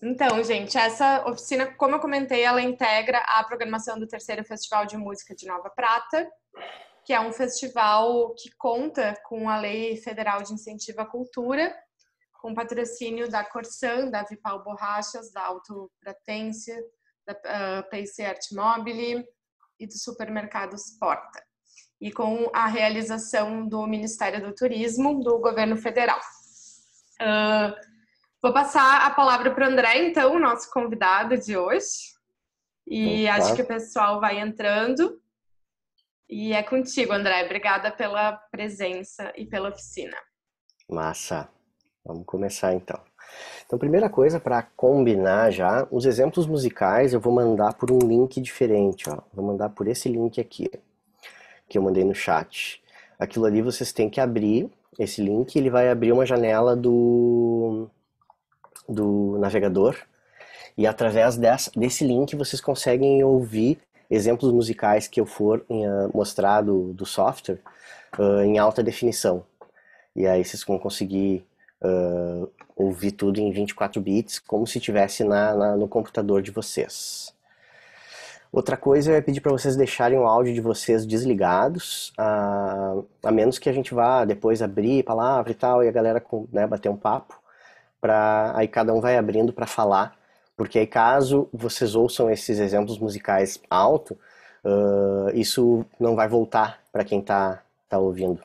Então, gente, essa oficina, como eu comentei, ela integra a programação do terceiro Festival de Música de Nova Prata, que é um festival que conta com a Lei Federal de Incentivo à Cultura, com patrocínio da Corsan, da Vipal Borrachas, da Auto Pratência, da PC Art Mobile e do Supermercados Porta, e com a realização do Ministério do Turismo do Governo Federal. Vou passar a palavra para o André, então, o nosso convidado de hoje. E acho que o pessoal vai entrando. E é contigo, André. Obrigada pela presença e pela oficina. Massa. Vamos começar, então. Então, primeira coisa, para combinar já, os exemplos musicais eu vou mandar por um link diferente. Ó. Vou mandar por esse link aqui, que eu mandei no chat. Aquilo ali vocês têm que abrir esse link, ele vai abrir uma janela do navegador, e através desse link vocês conseguem ouvir exemplos musicais que eu for mostrar do software em alta definição. E aí vocês vão conseguir ouvir tudo em 24 bits, como se estivesse no computador de vocês. Outra coisa é pedir para vocês deixarem o áudio de vocês desligados, a menos que a gente vá depois abrir palavra e tal, e a galera bater um papo. Aí cada um vai abrindo para falar, porque aí caso vocês ouçam esses exemplos musicais alto, isso não vai voltar para quem tá ouvindo.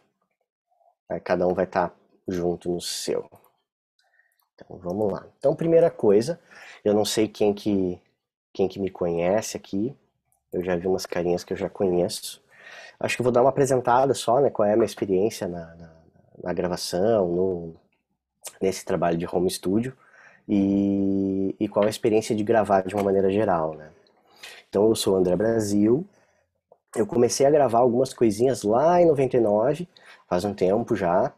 Aí cada um vai estar junto no seu. Então vamos lá. Então, primeira coisa, eu não sei quem que me conhece aqui, eu já vi umas carinhas que eu já conheço. Acho que vou dar uma apresentada só, né, qual é a minha experiência na gravação, nesse trabalho de home studio e qual a experiência de gravar de uma maneira geral, né? Então eu sou o André Brasil, eu comecei a gravar algumas coisinhas lá em 99, faz um tempo já,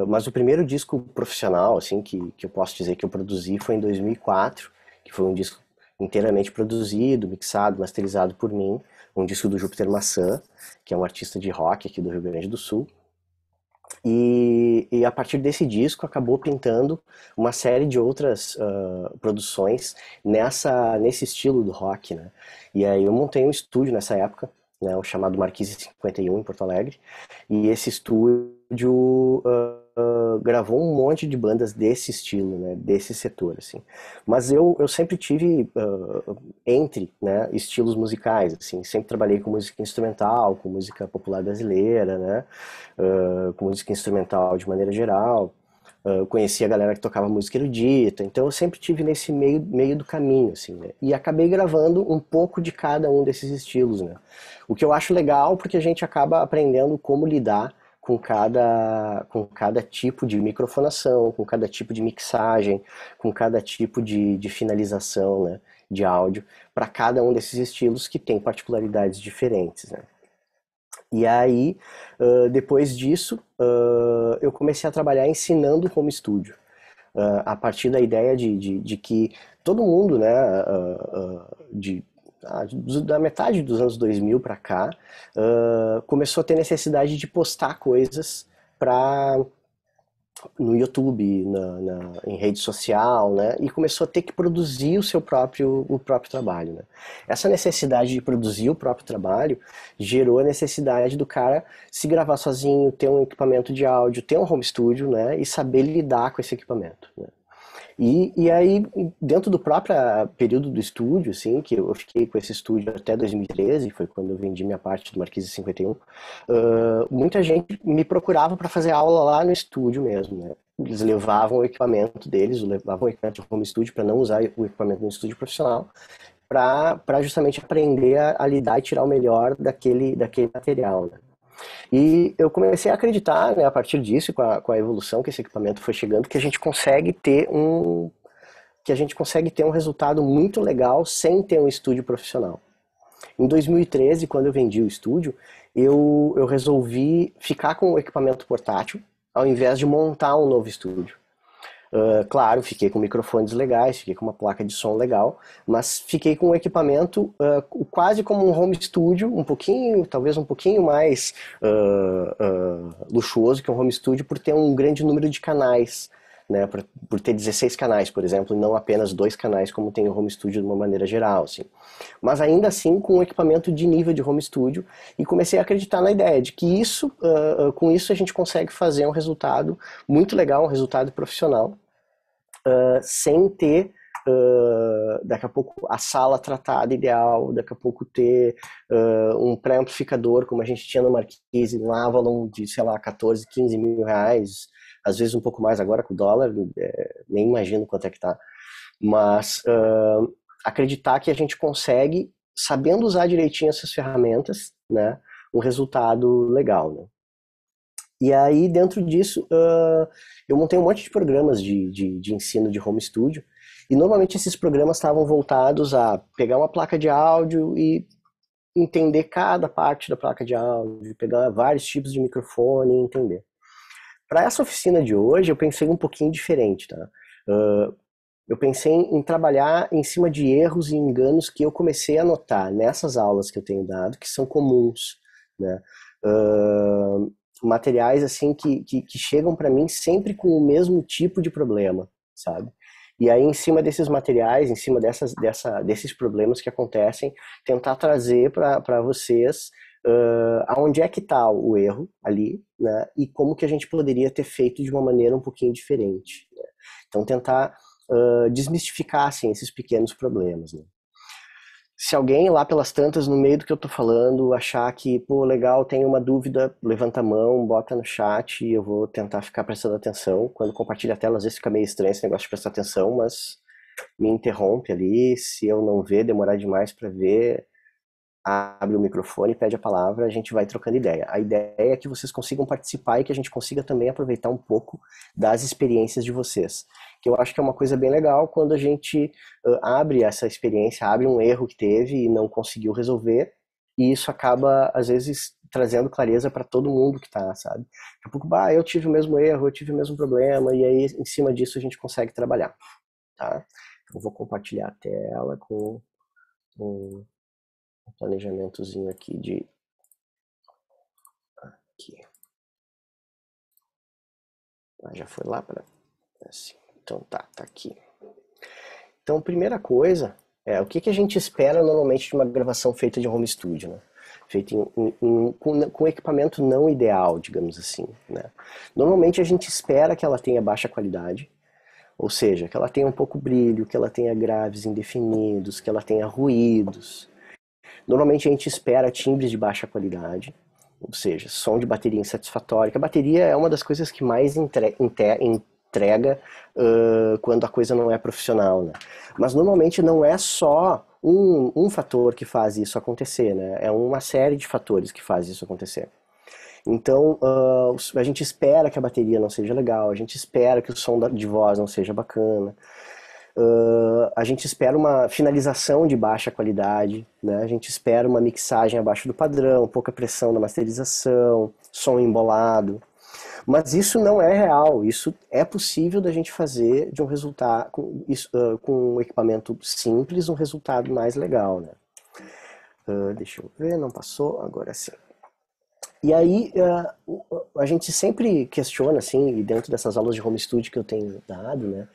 mas o primeiro disco profissional, assim, que eu posso dizer que eu produzi foi em 2004, que foi um disco inteiramente produzido, mixado, masterizado por mim, um disco do Júpiter Maçã, que é um artista de rock aqui do Rio Grande do Sul. E a partir desse disco acabou pintando uma série de outras produções nesse estilo do rock, né? E aí eu montei um estúdio nessa época, né, o chamado Marquise 51 em Porto Alegre, e esse estúdio gravou um monte de bandas desse estilo, né, desse setor, assim. Mas eu sempre tive entre, né, estilos musicais, assim, sempre trabalhei com música instrumental, com música popular brasileira, né, com música instrumental de maneira geral. Conheci a galera que tocava música erudita, então eu sempre tive nesse meio do caminho, assim, né? E acabei gravando um pouco de cada um desses estilos, né? O que eu acho legal, porque a gente acaba aprendendo como lidar com cada tipo de microfonação, com cada tipo de mixagem, com cada tipo de finalização, né, de áudio, para cada um desses estilos que tem particularidades diferentes, né? E aí, depois disso, eu comecei a trabalhar ensinando home studio, a partir da ideia de que todo mundo, né, da metade dos anos 2000 para cá, começou a ter necessidade de postar coisas no YouTube, em rede social, né? E começou a ter que produzir o próprio trabalho, né? Essa necessidade de produzir o próprio trabalho gerou a necessidade do cara se gravar sozinho, ter um equipamento de áudio, ter um home studio, né? E saber lidar com esse equipamento, né? E aí, dentro do próprio período do estúdio, assim, que eu fiquei com esse estúdio até 2013, foi quando eu vendi minha parte do Marquise 51, muita gente me procurava para fazer aula lá no estúdio mesmo, né? Eles levavam o equipamento deles, levavam o equipamento de home studio para não usar o equipamento no estúdio profissional, para justamente aprender a lidar e tirar o melhor daquele material, né? E eu comecei a acreditar, né, a partir disso, com a evolução que esse equipamento foi chegando, que a gente consegue ter um resultado muito legal sem ter um estúdio profissional. Em 2013, quando eu vendi o estúdio, eu resolvi ficar com o equipamento portátil, ao invés de montar um novo estúdio. Claro, fiquei com microfones legais, fiquei com uma placa de som legal, mas fiquei com um equipamento quase como um home studio, talvez um pouquinho mais luxuoso que um home studio, por ter um grande número de canais, né, por ter 16 canais, por exemplo, e não apenas 2 canais como tem o home studio de uma maneira geral, assim. Mas ainda assim com um equipamento de nível de home studio, e comecei a acreditar na ideia de que isso, com isso a gente consegue fazer um resultado muito legal, um resultado profissional, sem ter daqui a pouco a sala tratada ideal, daqui a pouco ter um pré-amplificador como a gente tinha no Marquise, um Avalon de, sei lá, 14, 15 mil reais, às vezes um pouco mais agora com o dólar, nem imagino quanto é que tá, mas acreditar que a gente consegue, sabendo usar direitinho essas ferramentas, né, um resultado legal, né? E aí, dentro disso, eu montei um monte de programas de ensino de home studio, e normalmente esses programas estavam voltados a pegar uma placa de áudio e entender cada parte da placa de áudio, pegar vários tipos de microfone e entender. Para essa oficina de hoje, eu pensei um pouquinho diferente, tá? Eu pensei em trabalhar em cima de erros e enganos que eu comecei a notar nessas aulas que eu tenho dado, que são comuns, né? Materiais assim que chegam para mim sempre com o mesmo tipo de problema, sabe? E aí, em cima desses materiais, em cima desses problemas que acontecem, tentar trazer para vocês aonde é que está o erro ali, né? E como que a gente poderia ter feito de uma maneira um pouquinho diferente, né? Então, tentar desmistificar assim, esses pequenos problemas, né? Se alguém lá pelas tantas, no meio do que eu tô falando, achar que, pô, legal, tem uma dúvida, levanta a mão, bota no chat e eu vou tentar ficar prestando atenção. Quando compartilha a tela, às vezes fica meio estranho esse negócio de prestar atenção, mas me interrompe ali. Se eu não ver, demorar demais para ver, abre o microfone, pede a palavra, a gente vai trocando ideia. A ideia é que vocês consigam participar e que a gente consiga também aproveitar um pouco das experiências de vocês. Que eu acho que é uma coisa bem legal quando a gente abre essa experiência, abre um erro que teve e não conseguiu resolver, e isso acaba, às vezes, trazendo clareza para todo mundo que tá, sabe? Daqui a pouco, eu tive o mesmo erro, eu tive o mesmo problema, e aí, em cima disso, a gente consegue trabalhar, tá? Então, vou compartilhar a tela com um planejamentozinho aqui de... Aqui. Já foi lá para... Assim. Então tá aqui. Então, primeira coisa, o que a gente espera normalmente de uma gravação feita de home studio, né? Feita com equipamento não ideal, digamos assim, né? Normalmente a gente espera que ela tenha baixa qualidade, ou seja, que ela tenha um pouco brilho, que ela tenha graves indefinidos, que ela tenha ruídos. Normalmente a gente espera timbres de baixa qualidade, ou seja, som de bateria insatisfatório. A bateria é uma das coisas que mais entrega quando a coisa não é profissional, né? Mas normalmente não é só um fator que faz isso acontecer, né? É uma série de fatores que faz isso acontecer. Então, a gente espera que a bateria não seja legal, a gente espera que o som de voz não seja bacana, a gente espera uma finalização de baixa qualidade, né? A gente espera uma mixagem abaixo do padrão, pouca pressão na masterização, som embolado. Mas isso não é real, isso é possível da gente fazer de um resultado, com um equipamento simples, um resultado mais legal, né? Deixa eu ver, não passou, agora sim. E aí, a gente sempre questiona, assim, e dentro dessas aulas de home studio que eu tenho dado, né?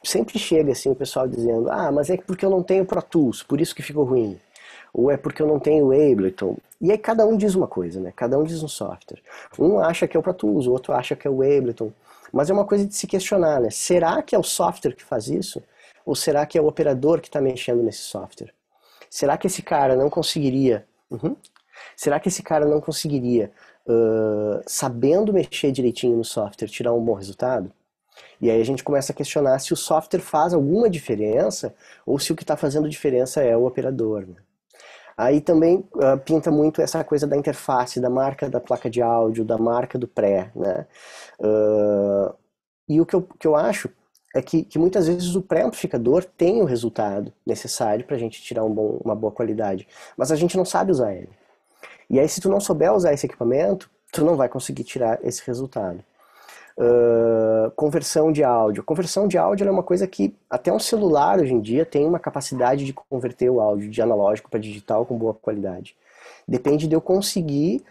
Sempre chega, assim, o pessoal dizendo, mas é porque eu não tenho Pro Tools, por isso que ficou ruim. Ou é porque eu não tenho Ableton. E aí cada um diz uma coisa, né? Cada um diz um software. Um acha que é o Pro Tools, o outro acha que é o Ableton. Mas é uma coisa de se questionar, né? Será que é o software que faz isso? Ou será que é o operador que está mexendo nesse software? Será que esse cara não conseguiria... Será que esse cara não conseguiria, sabendo mexer direitinho no software, tirar um bom resultado? E aí a gente começa a questionar se o software faz alguma diferença ou se o que está fazendo diferença é o operador, né? Aí também pinta muito essa coisa da interface, da marca da placa de áudio, da marca do pré, né? E o que eu acho é que muitas vezes o pré-amplificador tem o resultado necessário para a gente tirar uma boa qualidade, mas a gente não sabe usar ele. E aí se tu não souber usar esse equipamento, tu não vai conseguir tirar esse resultado. Conversão de áudio. Conversão de áudio é uma coisa que até um celular hoje em dia tem uma capacidade de converter o áudio de analógico para digital com boa qualidade. Depende de eu conseguir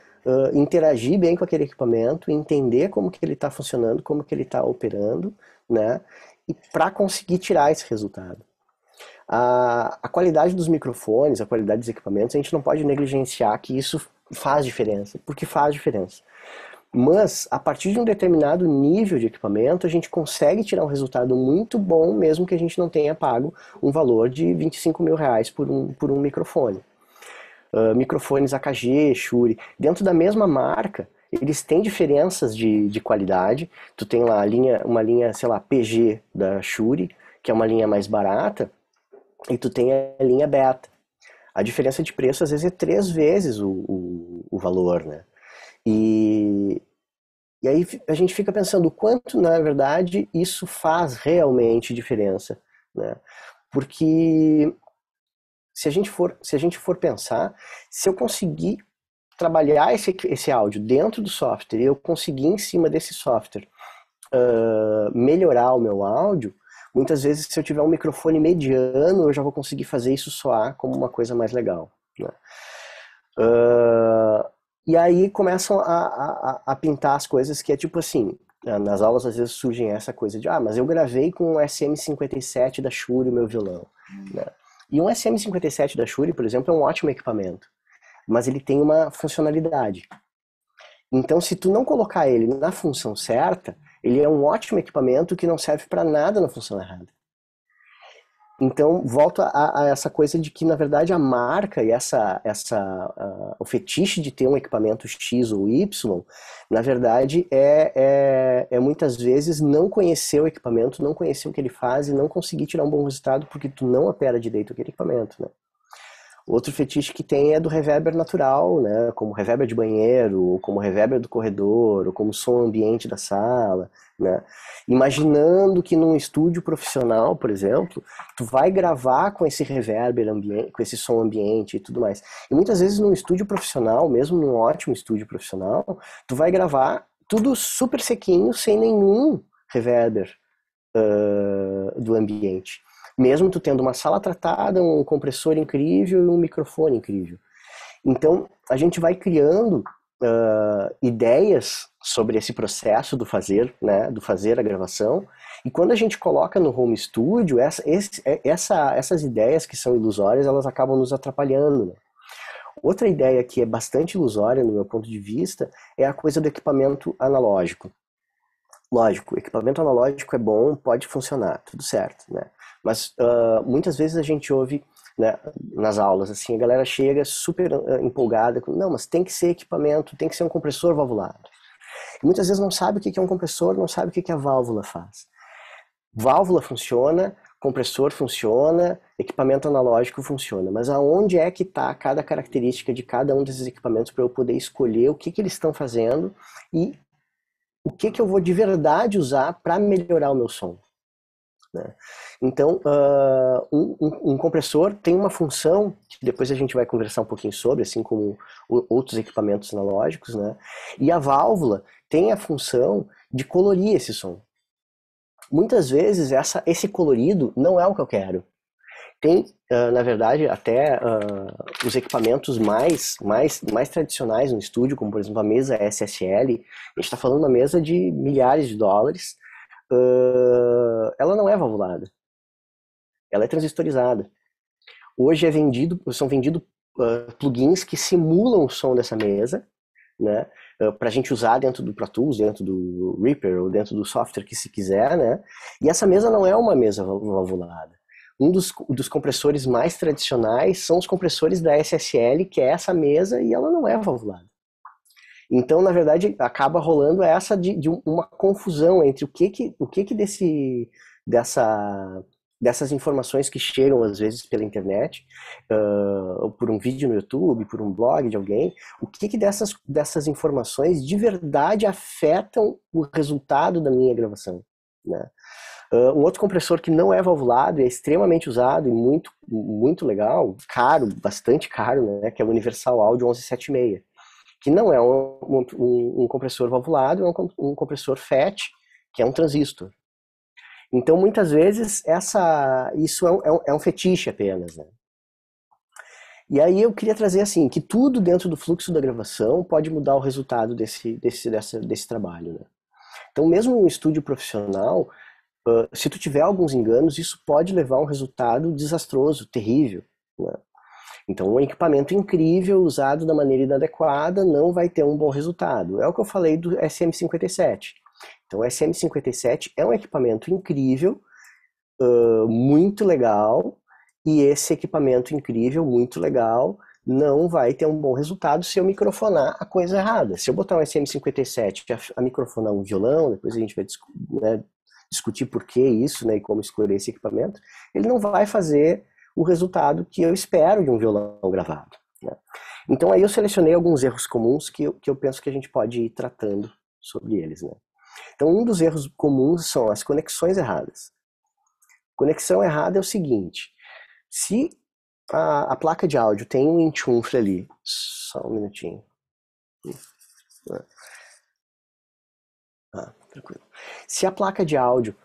interagir bem com aquele equipamento, entender como que ele está funcionando, como que ele está operando, né? E para conseguir tirar esse resultado. A qualidade dos microfones, a qualidade dos equipamentos, a gente não pode negligenciar que isso faz diferença, porque faz diferença. Mas, a partir de um determinado nível de equipamento, a gente consegue tirar um resultado muito bom, mesmo que a gente não tenha pago um valor de 25 mil reais por um microfone. Microfones AKG, Shure, dentro da mesma marca, eles têm diferenças de qualidade. Tu tem lá uma linha, sei lá, PG da Shure, que é uma linha mais barata, e tu tem a linha Beta. A diferença de preço, às vezes, é 3 vezes o valor, né? E aí a gente fica pensando o quanto, na verdade, isso faz realmente diferença, né? Porque se a gente for pensar, se eu conseguir trabalhar esse áudio dentro do software e eu conseguir em cima desse software melhorar o meu áudio, muitas vezes se eu tiver um microfone mediano eu já vou conseguir fazer isso soar como uma coisa mais legal, né? E aí começam a pintar as coisas que é tipo assim, nas aulas às vezes surgem essa coisa de mas eu gravei com o SM57 da Shure o meu violão, né? E um SM57 da Shure, por exemplo, é um ótimo equipamento, mas ele tem uma funcionalidade. Então, se tu não colocar ele na função certa, ele é um ótimo equipamento que não serve para nada na função errada. Então, volto a essa coisa de que, na verdade, a marca e o fetiche de ter um equipamento X ou Y, na verdade, é muitas vezes não conhecer o equipamento, não conhecer o que ele faz e não conseguir tirar um bom resultado porque tu não opera direito aquele equipamento, né? Outro fetiche que tem é do reverber natural, né? Como reverber de banheiro, ou como reverber do corredor, ou como som ambiente da sala, né? Imaginando que num estúdio profissional, por exemplo, tu vai gravar com esse reverber ambiente, com esse som ambiente e tudo mais. E muitas vezes num estúdio profissional, mesmo num ótimo estúdio profissional, tu vai gravar tudo super sequinho, sem nenhum reverber do ambiente. Mesmo tu tendo uma sala tratada, um compressor incrível e um microfone incrível. Então, a gente vai criando ideias sobre esse processo do fazer, né, do fazer a gravação, e quando a gente coloca no home studio, essas ideias que são ilusórias, elas acabam nos atrapalhando, né? Outra ideia que é bastante ilusória, no meu ponto de vista, é a coisa do equipamento analógico. Lógico, equipamento analógico é bom, pode funcionar, tudo certo, né? Mas muitas vezes a gente ouve, né, nas aulas, assim, a galera chega super empolgada, não, mas tem que ser equipamento, tem que ser um compressor valvulado. E muitas vezes não sabe o que é um compressor, não sabe o que a válvula faz. Válvula funciona, compressor funciona, equipamento analógico funciona, mas aonde é que está cada característica de cada um desses equipamentos para eu poder escolher o que eles estão fazendo e o que eu vou de verdade usar para melhorar o meu som, né? Então, um compressor tem uma função, que depois a gente vai conversar um pouquinho sobre, assim como outros equipamentos analógicos, né? E a válvula tem a função de colorir esse som. Muitas vezes esse colorido não é o que eu quero. Tem, na verdade, até os equipamentos mais tradicionais no estúdio, como por exemplo a mesa SSL, a gente está falando de uma mesa de milhares de dólares, ela não é valvulada, ela é transistorizada. Hoje são vendidos plugins que simulam o som dessa mesa, né, para a gente usar dentro do Pro Tools, dentro do Reaper ou dentro do software que se quiser, né? E essa mesa não é uma mesa valvulada. Um dos compressores mais tradicionais são os compressores da SSL, que é essa mesa, e ela não é valvulada. Então, na verdade, acaba rolando essa de uma confusão entre o que dessas informações que chegam às vezes pela internet, ou por um vídeo no YouTube, por um blog de alguém, o que dessas informações de verdade afetam o resultado da minha gravação, né? Um outro compressor que não é valvulado, é extremamente usado e muito, muito legal, caro, bastante caro, né, que é o Universal Audio 1176, que não é um compressor valvulado, é um compressor FET, que é um transistor. Então, muitas vezes, isso é um fetiche apenas, né? E aí eu queria trazer assim, que tudo dentro do fluxo da gravação pode mudar o resultado desse trabalho, né? Então mesmo no estúdio profissional, se tu tiver alguns enganos, isso pode levar a um resultado desastroso, terrível, né? Então um equipamento incrível usado da maneira inadequada não vai ter um bom resultado. É o que eu falei do SM57. Então o SM57 é um equipamento incrível, muito legal, e esse equipamento incrível, muito legal, não vai ter um bom resultado se eu microfonar a coisa errada. Se eu botar um SM57 a microfonar um violão, depois a gente vai né, discutir por que isso, né, e como escolher esse equipamento, ele não vai fazer o resultado que eu espero de um violão gravado, né? Então aí eu selecionei alguns erros comuns que eu penso que a gente pode ir tratando sobre eles, né? Então um dos erros comuns são as conexões erradas. Conexão errada é o seguinte: se a placa de áudio tem um enxofre ali, só um minutinho. Tranquilo. Se a placa de áudio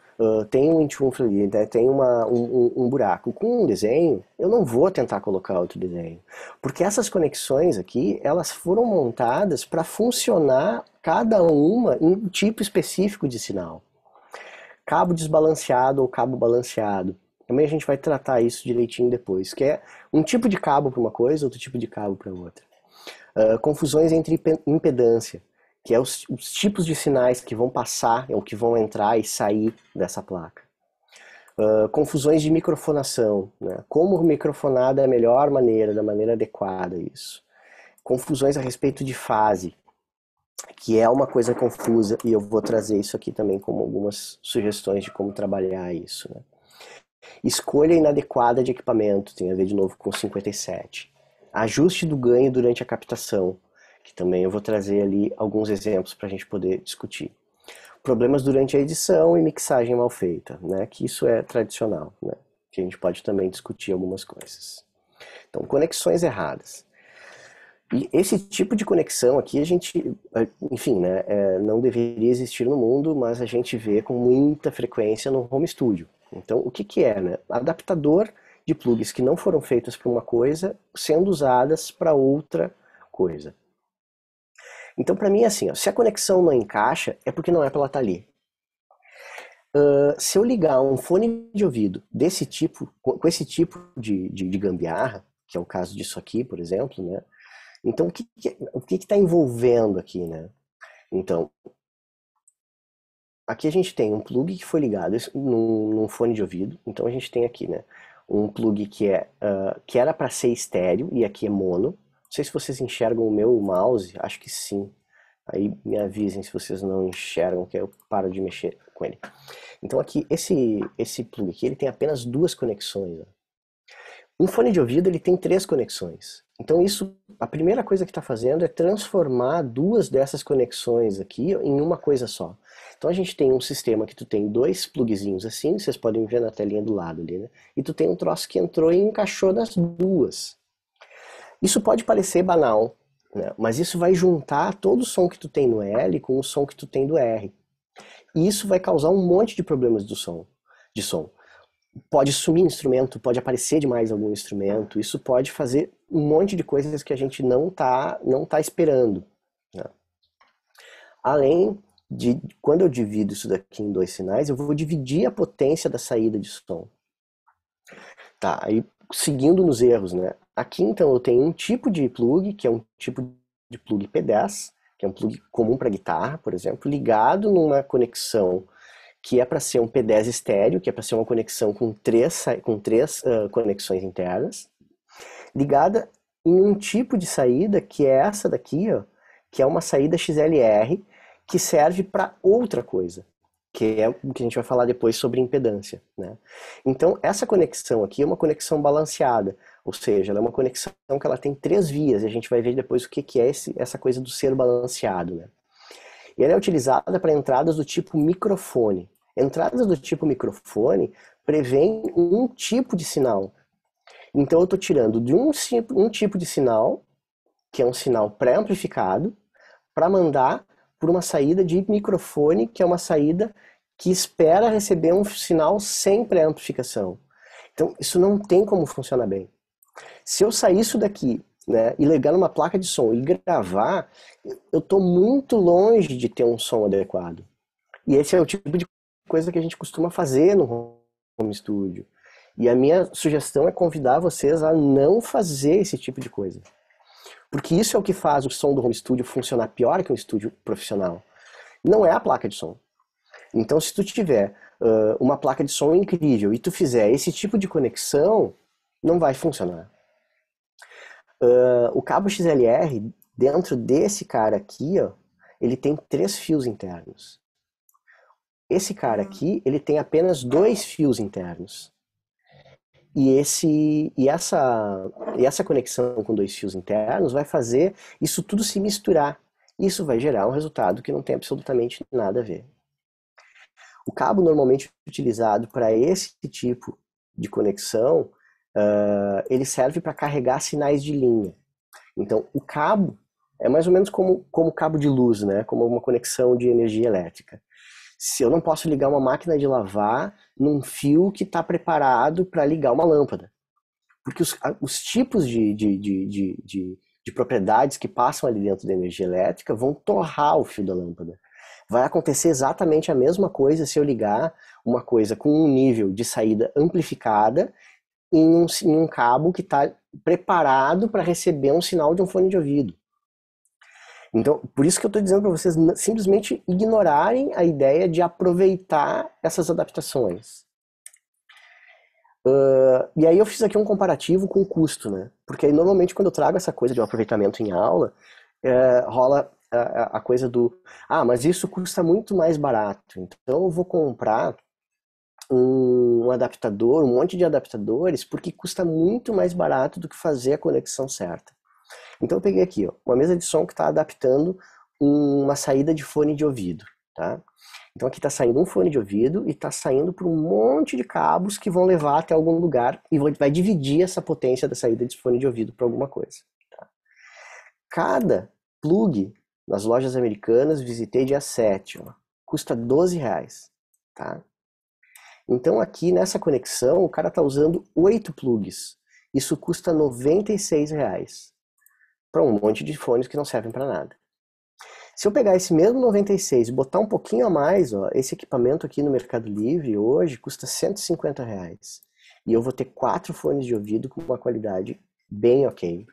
tem um enxofre ali, né, tem um buraco com um desenho, eu não vou tentar colocar outro desenho. Porque essas conexões aqui, elas foram montadas para funcionar cada uma em um tipo específico de sinal. Cabo desbalanceado ou cabo balanceado. Também a gente vai tratar isso direitinho depois, que é um tipo de cabo para uma coisa, outro tipo de cabo para outra. Confusões entre impedância, que é os tipos de sinais que vão passar ou que vão entrar e sair dessa placa. Confusões de microfonação, né? Como microfonar da melhor maneira, da maneira adequada isso. Confusões a respeito de fase, que é uma coisa confusa, e eu vou trazer isso aqui também como algumas sugestões de como trabalhar isso, né? Escolha inadequada de equipamento, tem a ver de novo com 57. Ajuste do ganho durante a captação, que também eu vou trazer ali alguns exemplos para a gente poder discutir. Problemas durante a edição e mixagem mal feita, né? Que isso é tradicional, né? Que a gente pode também discutir algumas coisas. Então, conexões erradas. E esse tipo de conexão aqui a gente, enfim, né, não deveria existir no mundo, mas a gente vê com muita frequência no home studio. Então, o que que é, né? Adaptador de plugs que não foram feitos para uma coisa sendo usadas para outra coisa. Então, para mim, assim, ó, se a conexão não encaixa, é porque não é para ela estar ali. Se eu ligar um fone de ouvido desse tipo, com esse tipo de gambiarra, que é o caso disso aqui, por exemplo, né? Então, o que está envolvendo aqui, né? Então, aqui a gente tem um plug que foi ligado num fone de ouvido. Então, a gente tem aqui, né? Um plug que era para ser estéreo e aqui é mono. Não sei se vocês enxergam o meu mouse, acho que sim. Aí me avisem se vocês não enxergam, que eu paro de mexer com ele. Então aqui, esse plug aqui, ele tem apenas duas conexões, ó. Um fone de ouvido ele tem 3 conexões. Então isso, a primeira coisa que está fazendo é transformar duas dessas conexões aqui em uma coisa só. Então a gente tem um sistema que tu tem 2 plugzinhos assim, vocês podem ver na telinha do lado ali, né? E tu tem um troço que entrou e encaixou nas duas. Isso pode parecer banal, né? Mas isso vai juntar todo o som que tu tem no L com o som que tu tem do R. E isso vai causar um monte de problemas de som. Pode sumir instrumento, pode aparecer demais algum instrumento, isso pode fazer um monte de coisas que a gente não tá esperando, né? Além de, quando eu divido isso daqui em 2 sinais, eu vou dividir a potência da saída de som. Tá, aí seguindo nos erros, né? Aqui então eu tenho um tipo de plug, que é um tipo de plug P10, que é um plug comum para guitarra, por exemplo, ligado numa conexão que é para ser um P10 estéreo, que é para ser uma conexão com três conexões internas, ligada em um tipo de saída que é essa daqui, ó, que é uma saída XLR, que serve para outra coisa, que é o que a gente vai falar depois sobre impedância, né? Então essa conexão aqui é uma conexão balanceada, ou seja, ela é uma conexão que ela tem 3 vias, e a gente vai ver depois o que é essa coisa do ser balanceado, né? E ela é utilizada para entradas do tipo microfone. Entradas do tipo microfone prevêem um tipo de sinal. Então eu estou tirando de um tipo de sinal, que é um sinal pré-amplificado, para mandar por uma saída de microfone, que é uma saída que espera receber um sinal sem pré-amplificação. Então isso não tem como funcionar bem. Se eu sair isso daqui, né, e ligar numa placa de som e gravar, eu estou muito longe de ter um som adequado. E esse é o tipo de coisa que a gente costuma fazer no home studio. E a minha sugestão é convidar vocês a não fazer esse tipo de coisa. Porque isso é o que faz o som do home studio funcionar pior que um estúdio profissional. Não é a placa de som. Então, se tu tiver uma placa de som incrível e tu fizer esse tipo de conexão, não vai funcionar. O cabo XLR, dentro desse cara aqui, ó, ele tem 3 fios internos. Esse cara aqui, ele tem apenas 2 fios internos. E essa conexão com 2 fios internos vai fazer isso tudo se misturar. Isso vai gerar um resultado que não tem absolutamente nada a ver. O cabo normalmente utilizado para esse tipo de conexão, ele serve para carregar sinais de linha. Então, o cabo é mais ou menos como cabo de luz, né? Como uma conexão de energia elétrica. Se eu não posso ligar uma máquina de lavar num fio que está preparado para ligar uma lâmpada. Porque os tipos de propriedades que passam ali dentro da energia elétrica vão torrar o fio da lâmpada. Vai acontecer exatamente a mesma coisa se eu ligar uma coisa com um nível de saída amplificada em um cabo que está preparado para receber um sinal de um fone de ouvido. Então, por isso que eu estou dizendo para vocês simplesmente ignorarem a ideia de aproveitar essas adaptações. E aí eu fiz aqui um comparativo com o custo, né? Porque aí normalmente quando eu trago essa coisa de um aproveitamento em aula, rola a coisa do, mas isso custa muito mais barato, então eu vou comprar um adaptador, um monte de adaptadores, porque custa muito mais barato do que fazer a conexão certa. Então eu peguei aqui, ó, uma mesa de som que está adaptando uma saída de fone de ouvido, tá? Então aqui está saindo um fone de ouvido e está saindo por um monte de cabos que vão levar até algum lugar e vai dividir essa potência da saída de fone de ouvido para alguma coisa. Tá? Cada plug nas lojas americanas, visitei dia 7, ó, custa R$12. Tá? Então aqui nessa conexão o cara está usando 8 plugs. Isso custa R$96 para um monte de fones que não servem para nada. Se eu pegar esse mesmo 96 e botar um pouquinho a mais, ó, esse equipamento aqui no Mercado Livre hoje custa R$150. E eu vou ter 4 fones de ouvido com uma qualidade bem ok.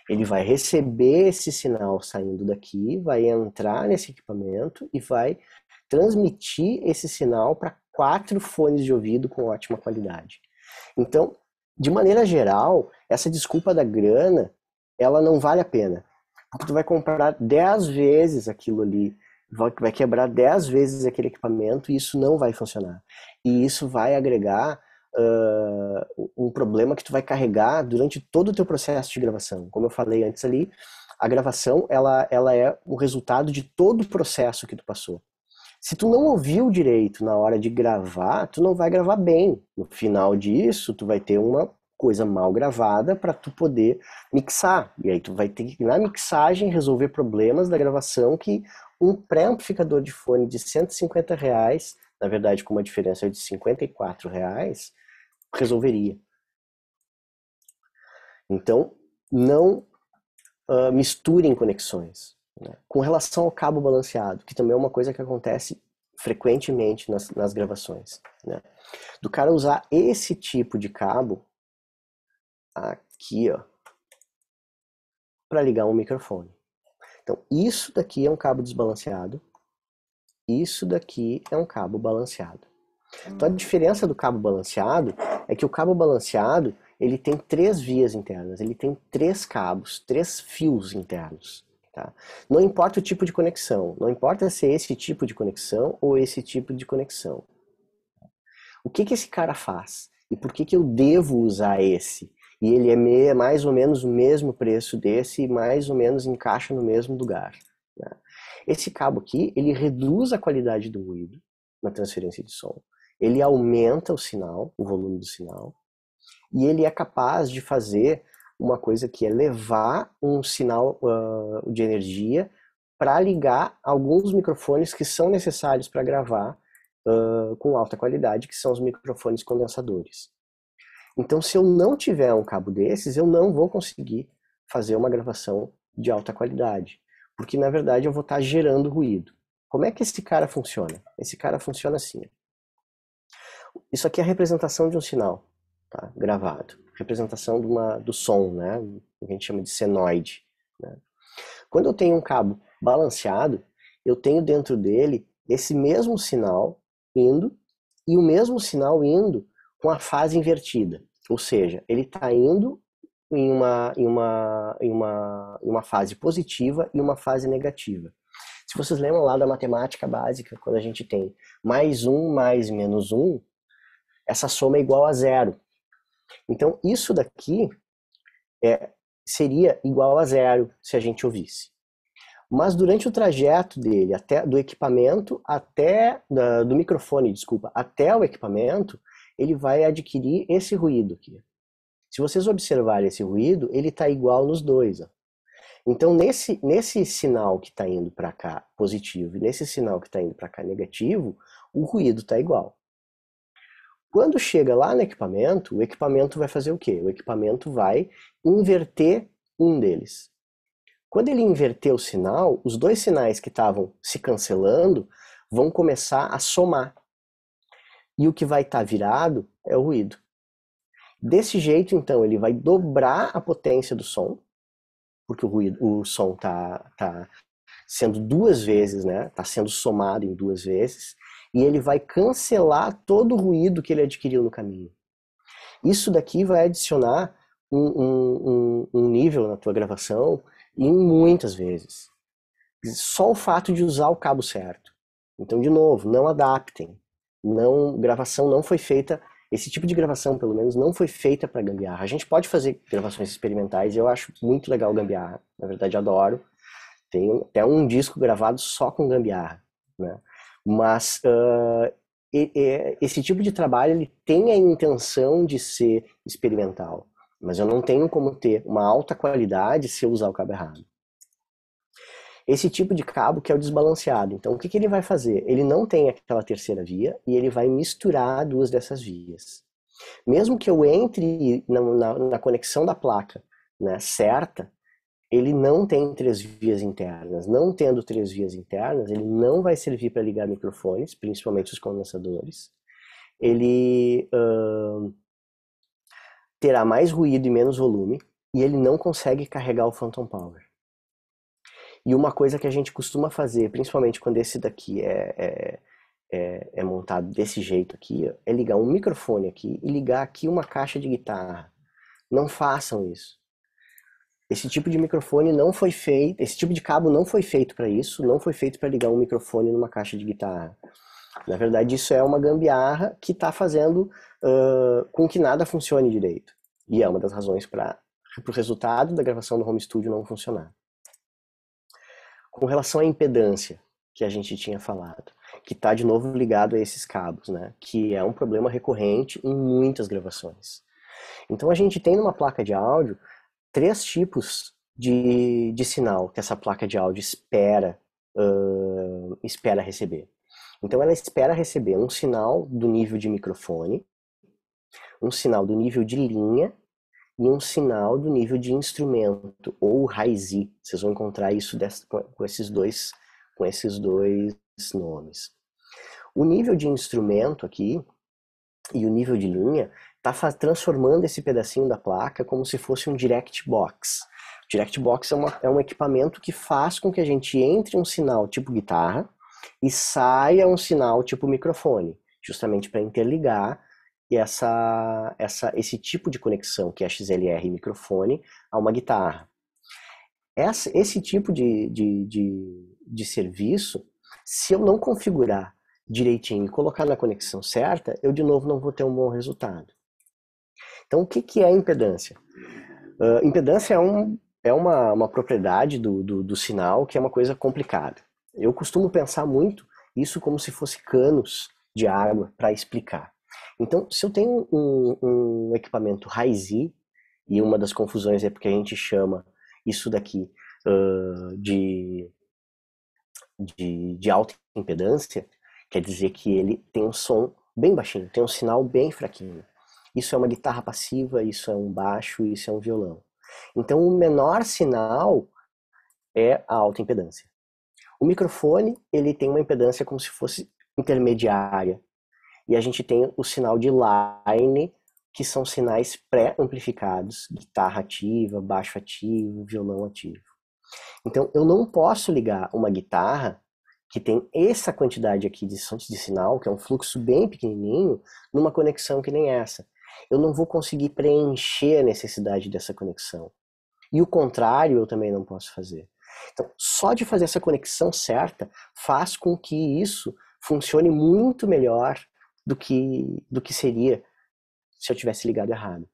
Ele vai receber esse sinal saindo daqui, vai entrar nesse equipamento e vai transmitir esse sinal para 4 fones de ouvido com ótima qualidade. Então, de maneira geral, essa desculpa da grana, ela não vale a pena. Porque tu vai comprar 10 vezes aquilo ali, vai quebrar 10 vezes aquele equipamento e isso não vai funcionar. E isso vai agregar um problema que tu vai carregar durante todo o teu processo de gravação. Como eu falei antes ali, a gravação ela é o resultado de todo o processo que tu passou. Se tu não ouviu direito na hora de gravar, tu não vai gravar bem. No final disso, tu vai ter uma coisa mal gravada para tu poder mixar. E aí tu vai ter que, na mixagem, resolver problemas da gravação que um pré-amplificador de fone de R$150, na verdade com uma diferença de R$54, resolveria. Então, não misturem conexões. Né? Com relação ao cabo balanceado, que também é uma coisa que acontece frequentemente nas gravações. Né? Do cara usar esse tipo de cabo aqui, ó, para ligar um microfone. Então, isso daqui é um cabo desbalanceado, isso daqui é um cabo balanceado. Então, a diferença do cabo balanceado é que o cabo balanceado, ele tem 3 vias internas, ele tem 3 cabos, 3 fios internos. Tá? Não importa o tipo de conexão, não importa se é esse tipo de conexão ou esse tipo de conexão. O que esse cara faz? E por que eu devo usar esse? E ele é mais ou menos o mesmo preço desse e mais ou menos encaixa no mesmo lugar. Né? Esse cabo aqui, ele reduz a qualidade do ruído na transferência de som. Ele aumenta o sinal, o volume do sinal. E ele é capaz de fazer uma coisa que é levar um sinal de energia para ligar alguns microfones que são necessários para gravar com alta qualidade, que são os microfones condensadores. Então, se eu não tiver um cabo desses, eu não vou conseguir fazer uma gravação de alta qualidade, porque na verdade eu vou estar gerando ruído. Como é que esse cara funciona? Esse cara funciona assim. Isso aqui é a representação de um sinal, tá? Gravado. Representação do som, né? O que a gente chama de senoide, né? Quando eu tenho um cabo balanceado, eu tenho dentro dele esse mesmo sinal indo e o mesmo sinal indo com a fase invertida. Ou seja, ele está indo em uma fase positiva e uma fase negativa. Se vocês lembram lá da matemática básica, quando a gente tem mais um mais menos um, essa soma é igual a zero. Então, isso daqui seria igual a zero se a gente ouvisse. Mas durante o trajeto dele, até do equipamento do microfone, desculpa, até o equipamento, ele vai adquirir esse ruído aqui. Se vocês observarem esse ruído, ele está igual nos dois. Ó. Então, nesse sinal que está indo para cá positivo e nesse sinal que está indo para cá negativo, o ruído está igual. Quando chega lá no equipamento, o equipamento vai fazer o quê? O equipamento vai inverter um deles. Quando ele inverter o sinal, os dois sinais que estavam se cancelando vão começar a somar. E o que vai estar virado é o ruído. Desse jeito, então, ele vai dobrar a potência do som, porque o som está sendo duas vezes, né? Está sendo somado em duas vezes, e ele vai cancelar todo o ruído que ele adquiriu no caminho. Isso daqui vai adicionar um nível na tua gravação em muitas vezes. Só o fato de usar o cabo certo. Então, de novo, não adaptem. Gravação não foi feita, esse tipo de gravação, pelo menos, não foi feita para gambiarra. A gente pode fazer gravações experimentais e eu acho muito legal gambiarra. Na verdade, adoro. Tem até um disco gravado só com gambiarra, né? Mas esse tipo de trabalho ele tem a intenção de ser experimental. Mas eu não tenho como ter uma alta qualidade se eu usar o cabo errado. Esse tipo de cabo que é o desbalanceado. Então, o que ele vai fazer? Ele não tem aquela terceira via e ele vai misturar duas dessas vias. Mesmo que eu entre na conexão da placa, né, certa, ele não tem três vias internas. Não tendo três vias internas, ele não vai servir para ligar microfones, principalmente os condensadores. Ele terá mais ruído e menos volume e ele não consegue carregar o phantom power. E uma coisa que a gente costuma fazer, principalmente quando esse daqui é montado desse jeito aqui, é ligar um microfone aqui e ligar aqui uma caixa de guitarra. Não façam isso. Esse tipo de microfone não foi feito, esse tipo de cabo não foi feito para isso, não foi feito para ligar um microfone numa caixa de guitarra. Na verdade, isso é uma gambiarra que está fazendo com que nada funcione direito. E é uma das razões para o resultado da gravação no home studio não funcionar. Com relação à impedância que a gente tinha falado, que está de novo ligado a esses cabos, né? Que é um problema recorrente em muitas gravações. Então a gente tem numa placa de áudio 3 tipos de sinal que essa placa de áudio espera receber. Então ela espera receber um sinal do nível de microfone, um sinal do nível de linha e um sinal do nível de instrumento, ou Hi-Z. Vocês vão encontrar isso com esses dois nomes. O nível de instrumento aqui e o nível de linha está transformando esse pedacinho da placa como se fosse um direct box. O direct box é um equipamento que faz com que a gente entre um sinal tipo guitarra e saia um sinal tipo microfone, justamente para interligar esse tipo de conexão que é XLR e microfone a uma guitarra. Esse tipo de serviço, se eu não configurar direitinho e colocar na conexão certa, eu de novo não vou ter um bom resultado. Então, o que é impedância? Impedância é uma propriedade do sinal que é uma coisa complicada. Eu costumo pensar muito isso como se fosse canos de água para explicar. Então, se eu tenho um equipamento Hi-Z, e uma das confusões é porque a gente chama isso daqui de alta impedância, quer dizer que ele tem um som bem baixinho, tem um sinal bem fraquinho. isso é uma guitarra passiva, isso é um baixo, isso é um violão. Então o menor sinal é a alta impedância. O microfone, ele tem uma impedância como se fosse intermediária. E a gente tem o sinal de line, que são sinais pré-amplificados, guitarra ativa, baixo ativo, violão ativo. Então eu não posso ligar uma guitarra que tem essa quantidade aqui de sinal, que é um fluxo bem pequenininho, numa conexão que nem essa. Eu não vou conseguir preencher a necessidade dessa conexão. E o contrário eu também não posso fazer. Então, só de fazer essa conexão certa faz com que isso funcione muito melhor do que seria se eu tivesse ligado errado.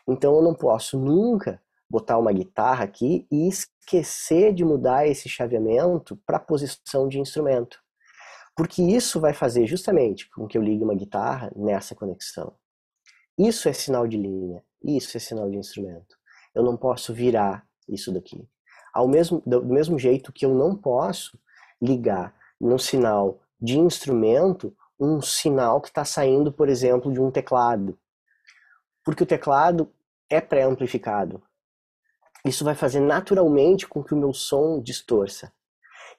Então eu não posso nunca botar uma guitarra aqui e esquecer de mudar esse chaveamento para a posição de instrumento. Porque isso vai fazer justamente com que eu ligue uma guitarra nessa conexão. Isso é sinal de linha, isso é sinal de instrumento. Eu não posso virar isso daqui. Do mesmo jeito que eu não posso ligar no sinal de instrumento um sinal que está saindo, por exemplo, de um teclado. Porque o teclado é pré-amplificado. Isso vai fazer naturalmente com que o meu som distorça.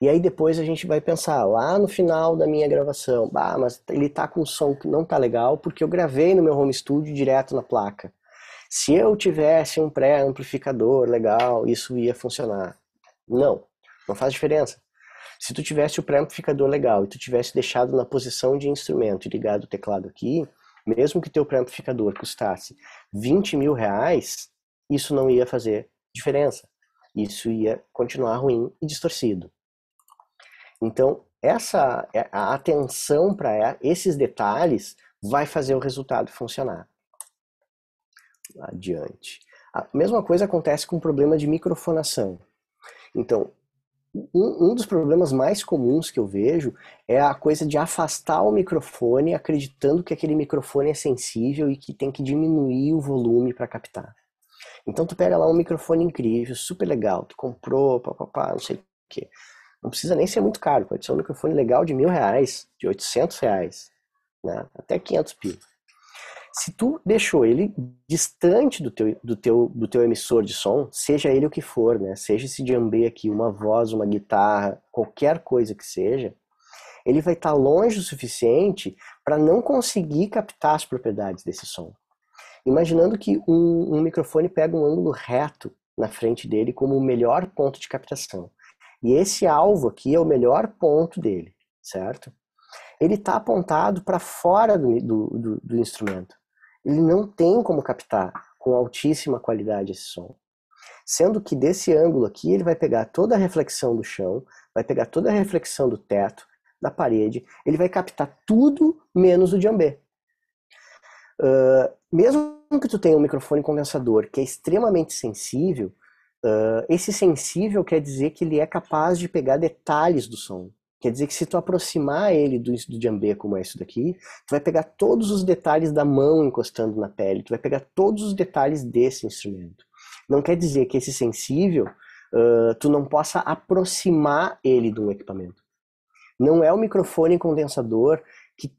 E aí depois a gente vai pensar, lá no final da minha gravação, mas ele tá com um som que não tá legal porque eu gravei no meu home studio direto na placa. Se eu tivesse um pré-amplificador legal, isso ia funcionar. Não faz diferença. Se tu tivesse o pré-amplificador legal e tu tivesse deixado na posição de instrumento e ligado o teclado aqui, mesmo que teu pré-amplificador custasse 20 mil reais, isso não ia fazer diferença. Isso ia continuar ruim e distorcido. Então, a atenção para esses detalhes vai fazer o resultado funcionar. Adiante. A mesma coisa acontece com o problema de microfonação. Então, um dos problemas mais comuns que eu vejo é a coisa de afastar o microfone acreditando que aquele microfone é sensível e que tem que diminuir o volume para captar. Então tu pega lá um microfone incrível, super legal, tu comprou, não sei o quê. Não precisa nem ser muito caro, pode ser um microfone legal de R$1.000, de R$800, né? Até 500 pila. Se tu deixou ele distante do teu emissor de som, seja ele o que for, né? Seja esse djembe aqui, uma voz, uma guitarra, qualquer coisa que seja, ele vai estar longe o suficiente para não conseguir captar as propriedades desse som. Imaginando que um microfone pega um ângulo reto na frente dele como o melhor ponto de captação. E esse alvo aqui é o melhor ponto dele, certo? Ele está apontado para fora do instrumento. Ele não tem como captar com altíssima qualidade esse som. Sendo que desse ângulo aqui, ele vai pegar toda a reflexão do chão, vai pegar toda a reflexão do teto, da parede, ele vai captar tudo menos o djembe. Mesmo que tu tenha um microfone condensador que é extremamente sensível, esse sensível quer dizer que ele é capaz de pegar detalhes do som. Quer dizer que se tu aproximar ele do djembe como é isso daqui, tu vai pegar todos os detalhes da mão encostando na pele, tu vai pegar todos os detalhes desse instrumento. Não quer dizer que esse sensível, tu não possa aproximar ele de um equipamento. Não é o microfone condensador que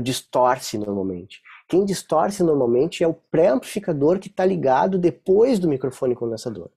distorce normalmente. Quem distorce normalmente é o pré-amplificador que está ligado depois do microfone condensador.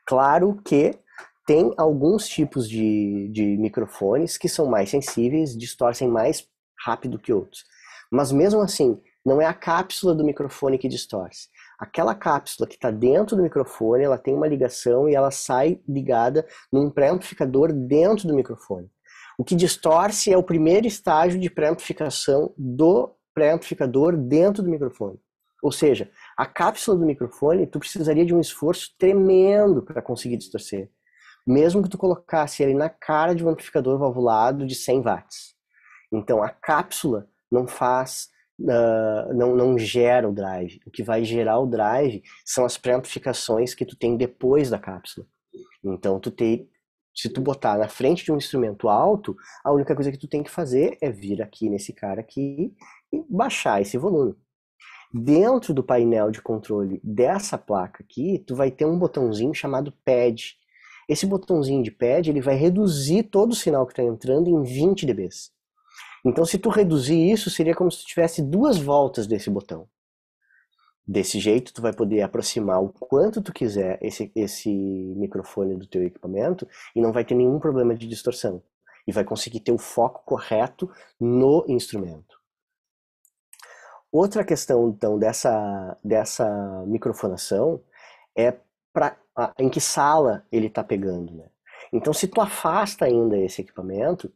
Claro que tem alguns tipos de microfones que são mais sensíveis, distorcem mais rápido que outros. Mas mesmo assim, não é a cápsula do microfone que distorce. Aquela cápsula que está dentro do microfone, ela tem uma ligação e ela sai ligada num pré-amplificador dentro do microfone. O que distorce é o primeiro estágio de pré-amplificação do pré-amplificador dentro do microfone. Ou seja, a cápsula do microfone, tu precisaria de um esforço tremendo para conseguir distorcer. Mesmo que tu colocasse ele na cara de um amplificador valvulado de 100 watts. Então a cápsula não faz, não gera o drive. O que vai gerar o drive são as pré-amplificações que tu tem depois da cápsula. Então se tu botar na frente de um instrumento alto, a única coisa que tu tem que fazer é vir aqui nesse cara aqui e baixar esse volume. Dentro do painel de controle dessa placa aqui, tu vai ter um botãozinho chamado pad. Esse botãozinho de pad, ele vai reduzir todo o sinal que está entrando em 20 dB. Então, se tu reduzir isso, seria como se tu tivesse 2 voltas desse botão. Desse jeito, tu vai poder aproximar o quanto tu quiser esse microfone do teu equipamento e não vai ter nenhum problema de distorção. E vai conseguir ter o foco correto no instrumento. Outra questão, então, dessa microfonação é em que sala ele está pegando, né? Então, se tu afasta ainda esse equipamento,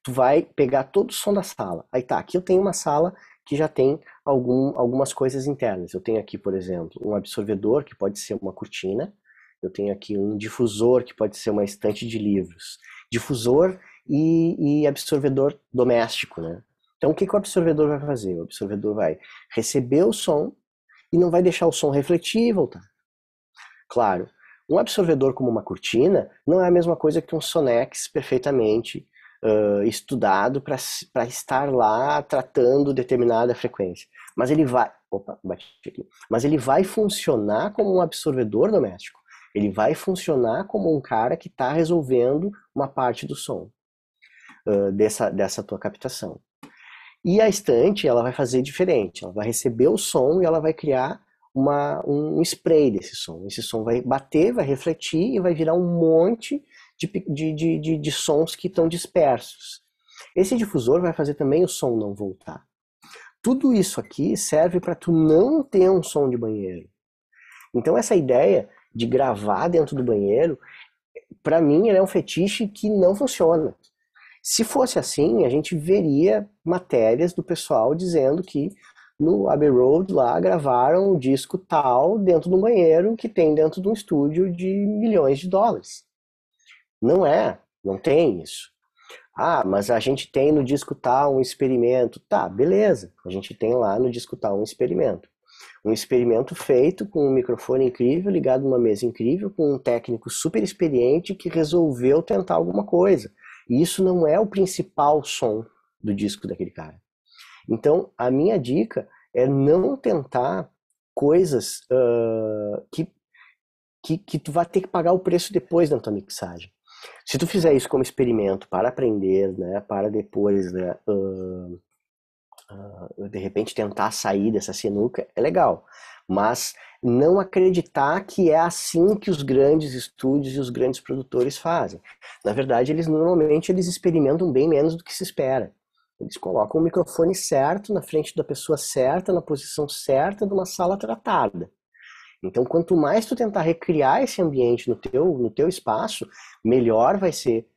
tu vai pegar todo o som da sala. Aí tá, aqui eu tenho uma sala que já tem algumas coisas internas. Eu tenho aqui, por exemplo, um absorvedor, que pode ser uma cortina. Eu tenho aqui um difusor, que pode ser uma estante de livros. Difusor e absorvedor doméstico, né? Então, o que o absorvedor vai fazer? O absorvedor vai receber o som e não vai deixar o som refletir e voltar. Claro, um absorvedor como uma cortina não é a mesma coisa que um Sonex perfeitamente estudado para estar lá tratando determinada frequência. Mas ele vai, mas ele vai funcionar como um absorvedor doméstico. Ele vai funcionar como um cara que está resolvendo uma parte do som dessa tua captação. E a estante, ela vai fazer diferente. Ela vai receber o som e ela vai criar um spray desse som. Esse som vai bater, vai refletir e vai virar um monte de sons que estão dispersos. Esse difusor vai fazer também o som não voltar. Tudo isso aqui serve para tu não ter um som de banheiro. Então essa ideia de gravar dentro do banheiro, para mim, é um fetiche que não funciona. Se fosse assim, a gente veria matérias do pessoal dizendo que no Abbey Road lá gravaram um disco tal dentro de um banheiro que tem dentro de um estúdio de milhões de dólares. Não tem isso. Ah, mas a gente tem no disco tal um experimento. Tá, beleza. A gente tem lá no disco tal um experimento. Um experimento feito com um microfone incrível, ligado numa mesa incrível, com um técnico super experiente que resolveu tentar alguma coisa. E isso não é o principal som do disco daquele cara. Então, a minha dica é não tentar coisas que tu vai ter que pagar o preço depois da tua mixagem. Se tu fizer isso como experimento para aprender, né, para depois, né, de repente tentar sair dessa sinuca, é legal. Mas não acreditar que é assim que os grandes estúdios e os grandes produtores fazem. Na verdade, normalmente eles experimentam bem menos do que se espera. Eles colocam o microfone certo na frente da pessoa certa, na posição certa, de uma sala tratada. Então, quanto mais tu tentar recriar esse ambiente no teu espaço, melhor vai ser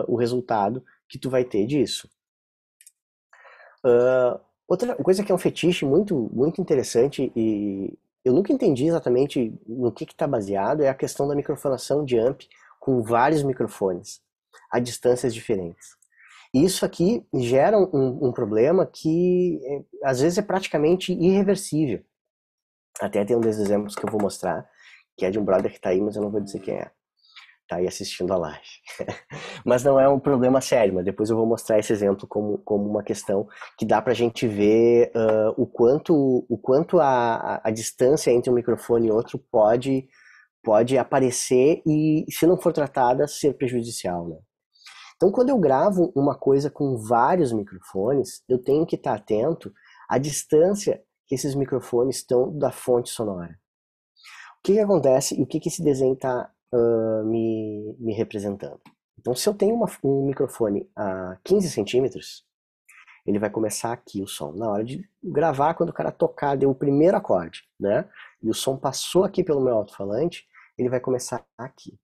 o resultado que tu vai ter disso. Outra coisa que é um fetiche muito, muito interessante e eu nunca entendi exatamente no que está baseado é a questão da microfonação de amp com vários microfones a distâncias diferentes. Isso aqui gera um problema que às vezes é praticamente irreversível. Até tem um desses exemplos que eu vou mostrar, que é de um brother que está aí, mas eu não vou dizer quem é. Tá aí assistindo a live. Mas não é um problema sério, mas depois eu vou mostrar esse exemplo como uma questão que dá pra gente ver o quanto a distância entre um microfone e outro pode aparecer e, se não for tratada, ser prejudicial, né? Então, quando eu gravo uma coisa com vários microfones, eu tenho que estar atento à distância que esses microfones estão da fonte sonora. O que acontece e o que esse desenho está me representando? Então, se eu tenho um microfone a 15 centímetros, ele vai começar aqui o som. Na hora de gravar, quando o cara tocar, deu o primeiro acorde, né? E o som passou aqui pelo meu alto-falante, ele vai começar aqui.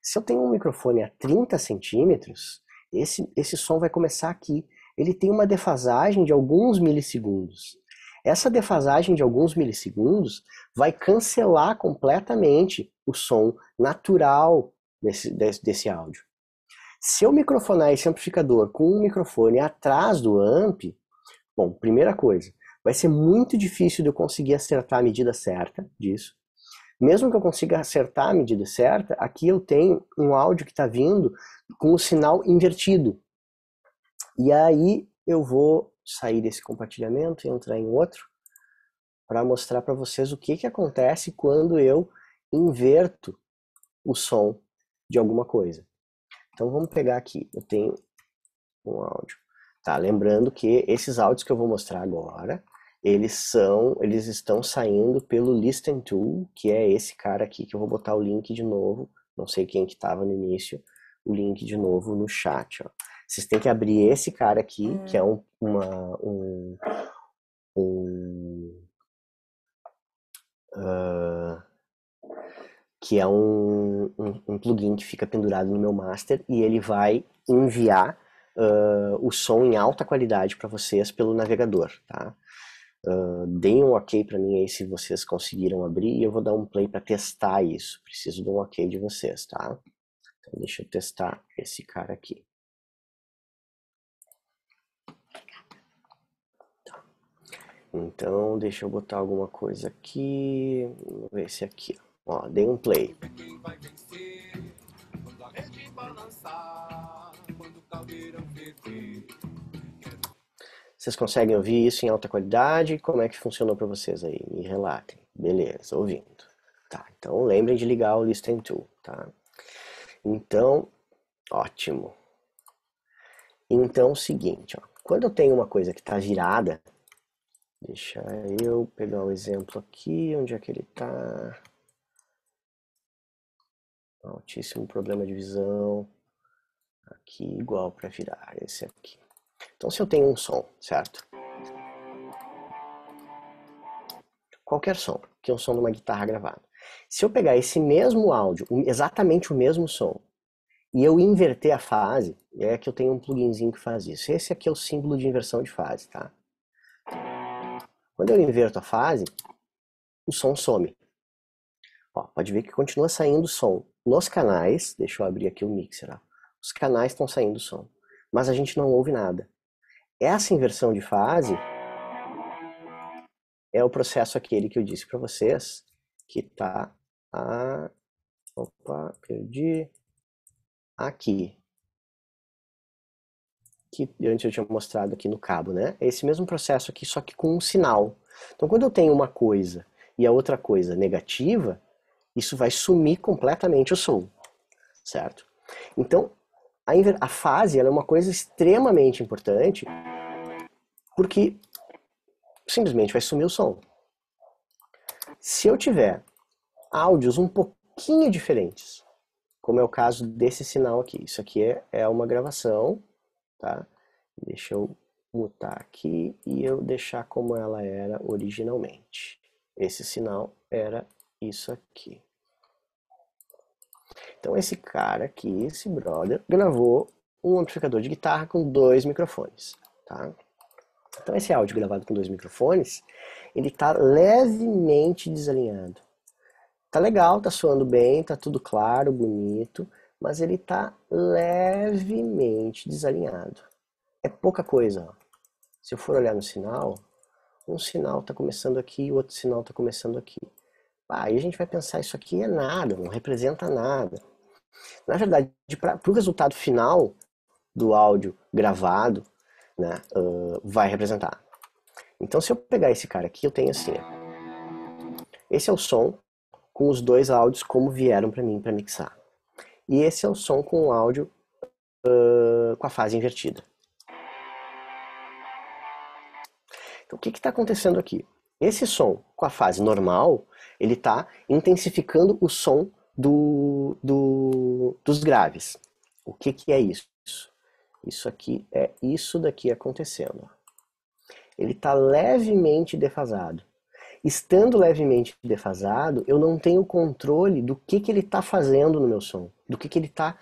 Se eu tenho um microfone a 30 centímetros, esse som vai começar aqui. Ele tem uma defasagem de alguns milissegundos. Essa defasagem de alguns milissegundos vai cancelar completamente o som natural desse áudio. Se eu microfonar esse amplificador com um microfone atrás do amp, bom, primeira coisa, vai ser muito difícil de eu conseguir acertar a medida certa disso. Mesmo que eu consiga acertar a medida certa, aqui eu tenho um áudio que está vindo com o sinal invertido. E aí eu vou sair desse compartilhamento e entrar em outro para mostrar para vocês o que acontece quando eu inverto o som de alguma coisa. Então vamos pegar aqui, eu tenho um áudio. Tá? Lembrando que esses áudios que eu vou mostrar agora, eles estão saindo pelo Listen Tool, que é esse cara aqui, que eu vou botar o link de novo, não sei quem que estava no início, o link de novo no chat, ó. Vocês têm que abrir esse cara aqui, que é que é um plugin que fica pendurado no meu master e ele vai enviar o som em alta qualidade para vocês pelo navegador, tá? Deem um ok para mim aí se vocês conseguiram abrir e eu vou dar um play para testar isso. Preciso de um ok de vocês, tá? Então deixa eu testar esse cara aqui. Então deixa eu botar alguma coisa aqui. Vamos ver esse aqui. Ó, dei um play. Vocês conseguem ouvir isso em alta qualidade? Como é que funcionou para vocês aí? Me relatem. Beleza, ouvindo. Tá, então lembrem de ligar o Listen Tool, tá? Então, ótimo. Então, é o seguinte, ó, quando eu tenho uma coisa que está virada, deixa eu pegar o exemplo aqui, onde é que ele está? Altíssimo problema de visão. Aqui, igual para virar, esse aqui. Então, se eu tenho um som, certo? Qualquer som, que é um som de uma guitarra gravada. Se eu pegar esse mesmo áudio, exatamente o mesmo som, e eu inverter a fase, é que eu tenho um pluginzinho que faz isso. Esse aqui é o símbolo de inversão de fase, tá? Quando eu inverto a fase, o som some. Ó, pode ver que continua saindo som nos canais. Deixa eu abrir aqui o mixer. Ó. Os canais estão saindo som, mas a gente não ouve nada. Essa inversão de fase é o processo aquele que eu disse para vocês, que tá opa, perdi aqui. Que antes eu tinha mostrado aqui no cabo, né? É esse mesmo processo aqui, só que com um sinal. Então, quando eu tenho uma coisa e a outra coisa negativa, isso vai sumir completamente o som, certo? Então, a fase ela é uma coisa extremamente importante, porque simplesmente vai sumir o som. Se eu tiver áudios um pouquinho diferentes, como é o caso desse sinal aqui, isso aqui é uma gravação, tá? Deixa eu mutar aqui e eu deixar como ela era originalmente. Esse sinal era isso aqui. Então esse cara aqui, esse brother, gravou um amplificador de guitarra com 2 microfones, tá? Então esse áudio gravado com 2 microfones, ele tá levemente desalinhado. Tá legal, tá soando bem, tá tudo claro, bonito, mas ele tá levemente desalinhado. É pouca coisa, ó. Se eu for olhar no sinal, um sinal está começando aqui e o outro sinal está começando aqui. Aí a gente vai pensar, isso aqui é nada, não representa nada. Na verdade, para o resultado final do áudio gravado, né, vai representar. Então, se eu pegar esse cara aqui, eu tenho assim, ó. Esse é o som com os 2 áudios como vieram para mim para mixar. E esse é o som com o áudio com a fase invertida. Então, o que está acontecendo aqui? Esse som com a fase normal, ele está intensificando o som dos graves. O que é isso? Isso aqui é isso daqui acontecendo. Ele está levemente defasado. Estando levemente defasado, eu não tenho controle do que ele está fazendo no meu som, do que ele está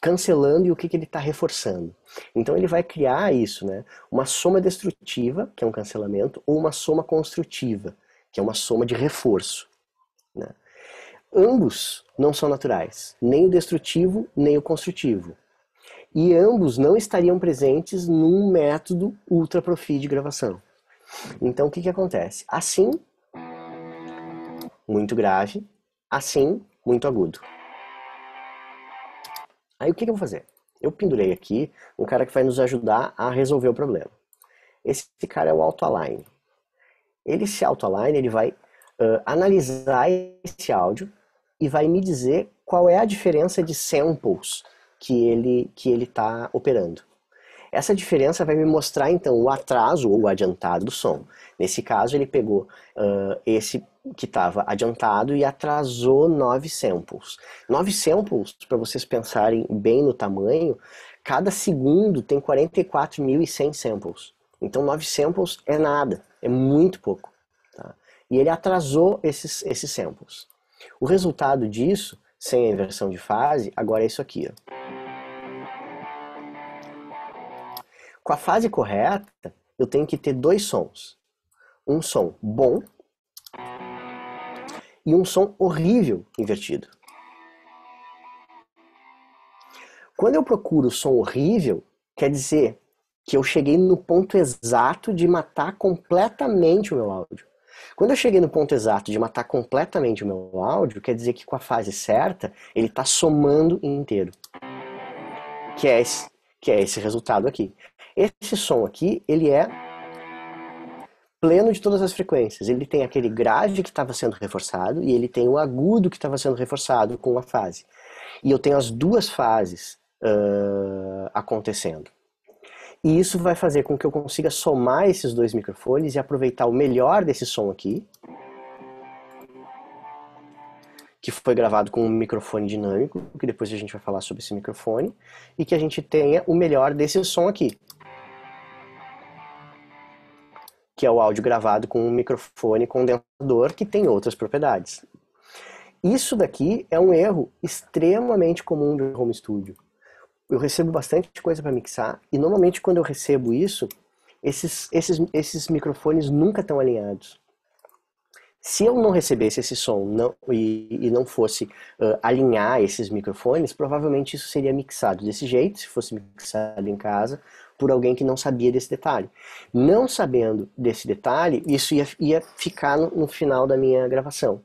cancelando e o que ele está reforçando. Então ele vai criar isso, né? Uma soma destrutiva, que é um cancelamento, ou uma soma construtiva, que é uma soma de reforço. Né? Ambos não são naturais, nem o destrutivo, nem o construtivo. E ambos não estariam presentes num método ultra profi de gravação. Então o que acontece? Assim, muito grave, assim, muito agudo. Aí o que eu vou fazer? Eu pendurei aqui um cara que vai nos ajudar a resolver o problema. Esse cara é o auto-align. Esse auto-align ele vai analisar esse áudio e vai me dizer qual é a diferença de samples que ele está operando. Essa diferença vai me mostrar então o atraso ou o adiantado do som. Nesse caso ele pegou esse que estava adiantado e atrasou 9 samples. 9 samples, para vocês pensarem bem no tamanho, cada segundo tem 44.100 samples. Então 9 samples é nada, é muito pouco. Tá? E ele atrasou esses samples. O resultado disso, sem a inversão de fase, agora é isso aqui. Ó. Com a fase correta, eu tenho que ter dois sons. Um som bom e um som horrível invertido. Quando eu procuro som horrível, quer dizer que eu cheguei no ponto exato de matar completamente o meu áudio. Quando eu cheguei no ponto exato de matar completamente o meu áudio, quer dizer que com a fase certa, ele está somando inteiro. Que é esse resultado aqui. Esse som aqui, ele é pleno de todas as frequências. Ele tem aquele grave que estava sendo reforçado e ele tem o agudo que estava sendo reforçado com a fase. E eu tenho as duas fases acontecendo. E isso vai fazer com que eu consiga somar esses dois microfones e aproveitar o melhor desse som aqui, que foi gravado com um microfone dinâmico, que depois a gente vai falar sobre esse microfone, e que a gente tenha o melhor desse som aqui, que é o áudio gravado com um microfone condensador que tem outras propriedades. Isso daqui é um erro extremamente comum do home studio. Eu recebo bastante coisa para mixar e normalmente quando eu recebo isso, esses microfones nunca estão alinhados. Se eu não recebesse esse som e não fosse alinhar esses microfones, provavelmente isso seria mixado desse jeito, se fosse mixado em casa, por alguém que não sabia desse detalhe. Não sabendo desse detalhe, isso ia ficar no final da minha gravação.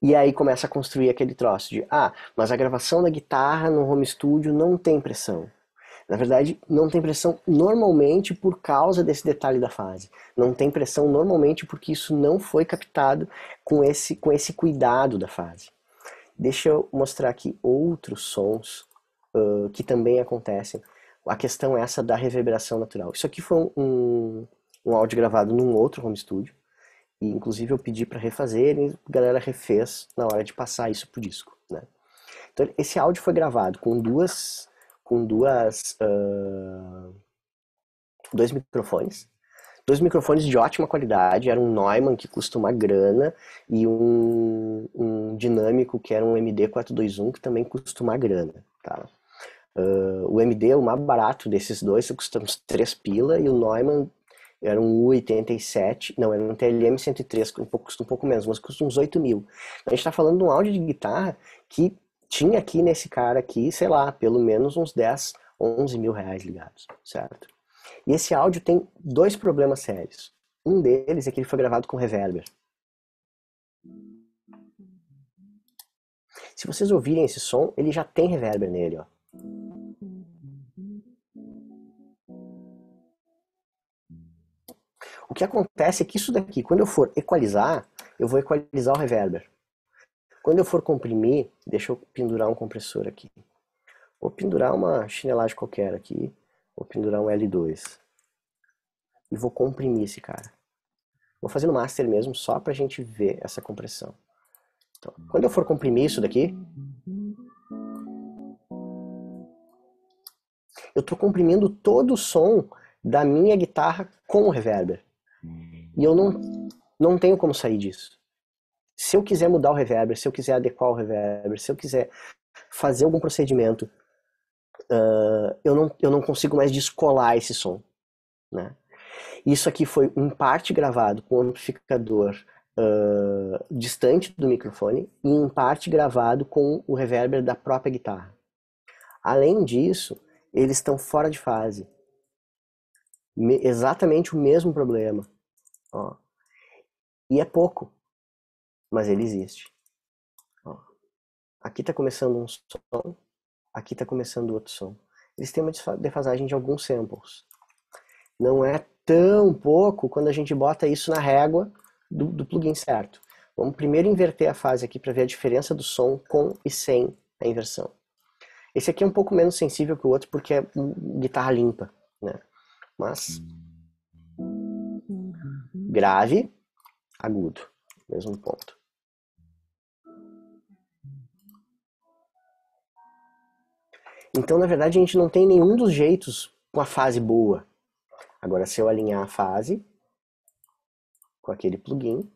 E aí começa a construir aquele troço de, mas a gravação da guitarra no home studio não tem pressão. Na verdade, não tem pressão normalmente por causa desse detalhe da fase. Não tem pressão normalmente porque isso não foi captado com esse cuidado da fase. Deixa eu mostrar aqui outros sons que também acontecem. A questão é essa da reverberação natural. Isso aqui foi um áudio gravado num outro home studio. E, inclusive eu pedi para refazer e a galera refez na hora de passar isso pro disco, né? Então esse áudio foi gravado com dois microfones de ótima qualidade. Era um Neumann que custa uma grana e um dinâmico que era um MD421 que também custa uma grana, tá? O MD, o mais barato desses dois, custa uns 3 pila e o Neumann era um U87, não, era um TLM 103, custa um pouco menos, mas custa uns 8 mil. A gente está falando de um áudio de guitarra que tinha aqui nesse cara aqui, sei lá, pelo menos uns 10, 11 mil reais ligados, certo? E esse áudio tem dois problemas sérios. Um deles é que ele foi gravado com reverber. Se vocês ouvirem esse som, ele já tem reverber nele, ó. O que acontece é que isso daqui, quando eu for equalizar, eu vou equalizar o reverber. Quando eu for comprimir, deixa eu pendurar um compressor aqui. Vou pendurar uma chinelagem qualquer aqui. Vou pendurar um L2. E vou comprimir esse cara. Vou fazer no master mesmo, só pra gente ver essa compressão. Então, quando eu for comprimir isso daqui, eu estou comprimindo todo o som da minha guitarra com o reverber. E eu não tenho como sair disso. Se eu quiser mudar o reverber, se eu quiser adequar o reverber, se eu quiser fazer algum procedimento, eu não consigo mais descolar esse som, né? Isso aqui foi em parte gravado com um amplificador distante do microfone e em parte gravado com o reverber da própria guitarra. Além disso, eles estão fora de fase. Exatamente o mesmo problema. Ó. E é pouco, mas ele existe. Ó. Aqui está começando um som, aqui está começando outro som. Eles têm uma defasagem de alguns samples. Não é tão pouco quando a gente bota isso na régua do plugin certo. Vamos primeiro inverter a fase aqui para ver a diferença do som com e sem a inversão. Esse aqui é um pouco menos sensível que o outro porque é guitarra limpa, né? Mas grave, agudo, mesmo ponto. Então, na verdade, a gente não tem nenhum dos jeitos com a fase boa. Agora, se eu alinhar a fase com aquele plugin,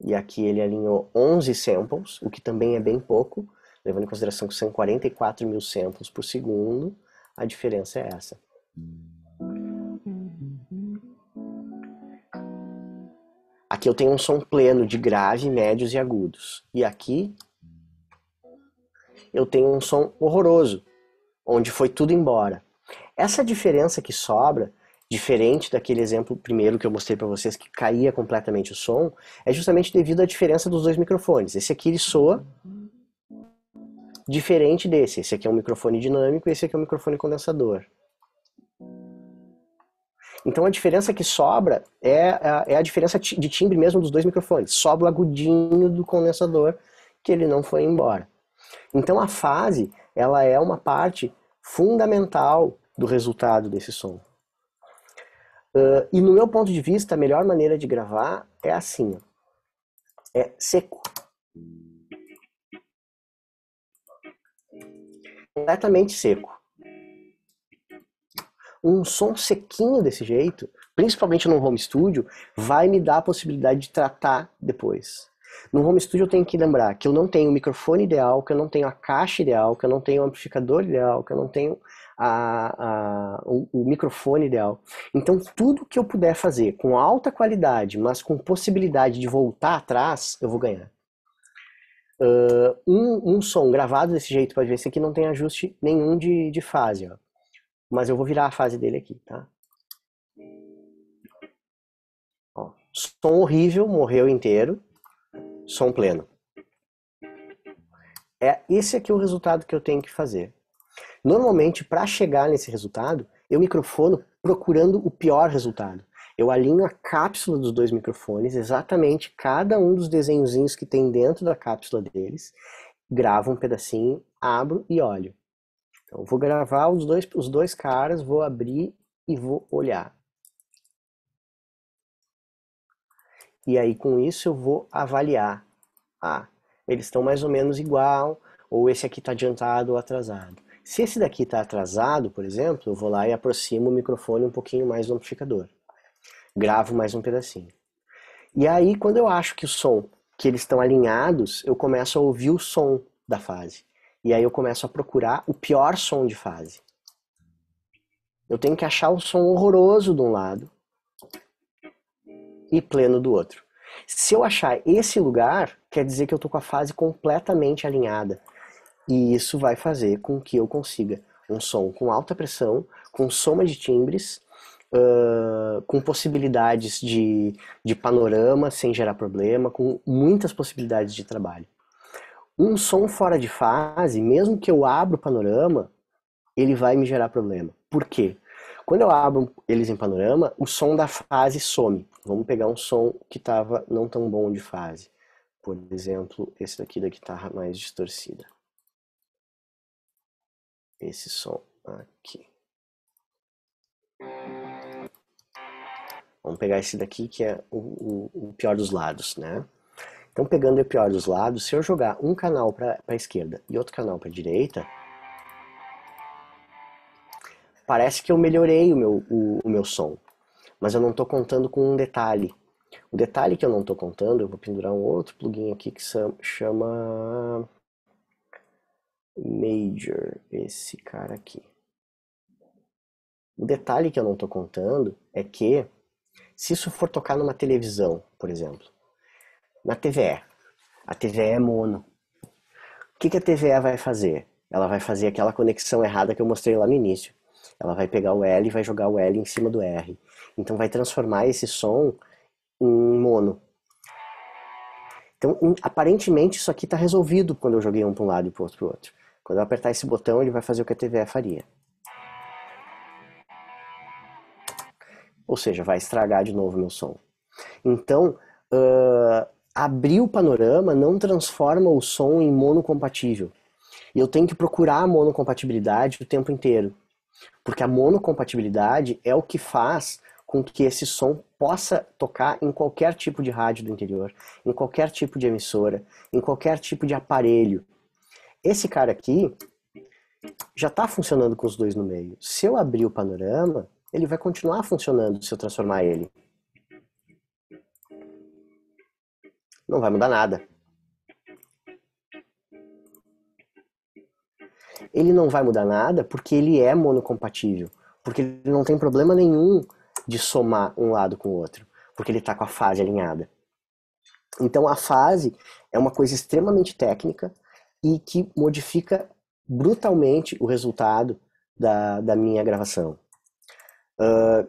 e aqui ele alinhou 11 samples, o que também é bem pouco, levando em consideração que são 44 mil samples por segundo, a diferença é essa. Aqui eu tenho um som pleno de grave, médios e agudos. E aqui eu tenho um som horroroso, onde foi tudo embora. Essa diferença que sobra, diferente daquele exemplo primeiro que eu mostrei para vocês, que caía completamente o som, é justamente devido à diferença dos dois microfones. Esse aqui ele soa diferente desse. Esse aqui é um microfone dinâmico e esse aqui é um microfone condensador. Então a diferença que sobra é a diferença de timbre mesmo dos dois microfones. Sobra o agudinho do condensador, que ele não foi embora. Então a fase, ela é uma parte fundamental do resultado desse som. E no meu ponto de vista, a melhor maneira de gravar é assim, ó. É seco. Completamente seco. Um som sequinho desse jeito, principalmente no home studio, vai me dar a possibilidade de tratar depois. No home studio eu tenho que lembrar que eu não tenho o microfone ideal, que eu não tenho a caixa ideal, que eu não tenho o amplificador ideal, que eu não tenho o microfone ideal. Então tudo que eu puder fazer com alta qualidade, mas com possibilidade de voltar atrás, eu vou ganhar. Um som gravado desse jeito, pode ver, esse aqui não tem ajuste nenhum de fase, ó. Mas eu vou virar a fase dele aqui, tá? Ó, som horrível, morreu inteiro. Som pleno. Esse aqui é o resultado que eu tenho que fazer. Normalmente, para chegar nesse resultado, eu microfono procurando o pior resultado. Eu alinho a cápsula dos dois microfones, exatamente cada um dos desenhozinhos que tem dentro da cápsula deles, gravo um pedacinho, abro e olho. Então, vou gravar os dois caras, vou abrir e vou olhar. E aí, com isso, eu vou avaliar. Eles estão mais ou menos igual, ou esse aqui está adiantado ou atrasado. Se esse daqui está atrasado, por exemplo, eu vou lá e aproximo o microfone um pouquinho mais do amplificador. Gravo mais um pedacinho. E aí, quando eu acho que o som, que eles estão alinhados, eu começo a ouvir o som da fase. E aí eu começo a procurar o pior som de fase. Eu tenho que achar o som horroroso de um lado e pleno do outro. Se eu achar esse lugar, quer dizer que eu estou com a fase completamente alinhada. E isso vai fazer com que eu consiga um som com alta pressão, com soma de timbres, com possibilidades de panorama sem gerar problema, com muitas possibilidades de trabalho. Um som fora de fase, mesmo que eu abra o panorama, ele vai me gerar problema. Por quê? Quando eu abro eles em panorama, o som da fase some. Vamos pegar um som que estava não tão bom de fase. Por exemplo, esse daqui da guitarra mais distorcida. Esse som aqui. Vamos pegar esse daqui que é o pior dos lados, né? Então, pegando o pior dos lados, se eu jogar um canal para a esquerda e outro canal para a direita, parece que eu melhorei o meu som. Mas eu não estou contando com um detalhe. O detalhe que eu não estou contando, eu vou pendurar um outro plugin aqui que chama Major, esse cara aqui. O detalhe que eu não estou contando é que, se isso for tocar numa televisão, por exemplo, na TVE, a TVE é mono. O que a TVE vai fazer? Ela vai fazer aquela conexão errada que eu mostrei lá no início. Ela vai pegar o L e vai jogar o L em cima do R. Então vai transformar esse som em mono. Então, aparentemente, isso aqui está resolvido quando eu joguei um para um lado e para o outro. Quando eu apertar esse botão, ele vai fazer o que a TVE faria. Ou seja, vai estragar de novo meu som. Então, abrir o panorama não transforma o som em monocompatível. E eu tenho que procurar a monocompatibilidade o tempo inteiro. Porque a monocompatibilidade é o que faz com que esse som possa tocar em qualquer tipo de rádio do interior, em qualquer tipo de emissora, em qualquer tipo de aparelho. Esse cara aqui já está funcionando com os dois no meio. Se eu abrir o panorama, ele vai continuar funcionando se eu transformar ele. Não vai mudar nada. Ele não vai mudar nada porque ele é monocompatível. Porque ele não tem problema nenhum de somar um lado com o outro. Porque ele está com a fase alinhada. Então a fase é uma coisa extremamente técnica e que modifica brutalmente o resultado da minha gravação.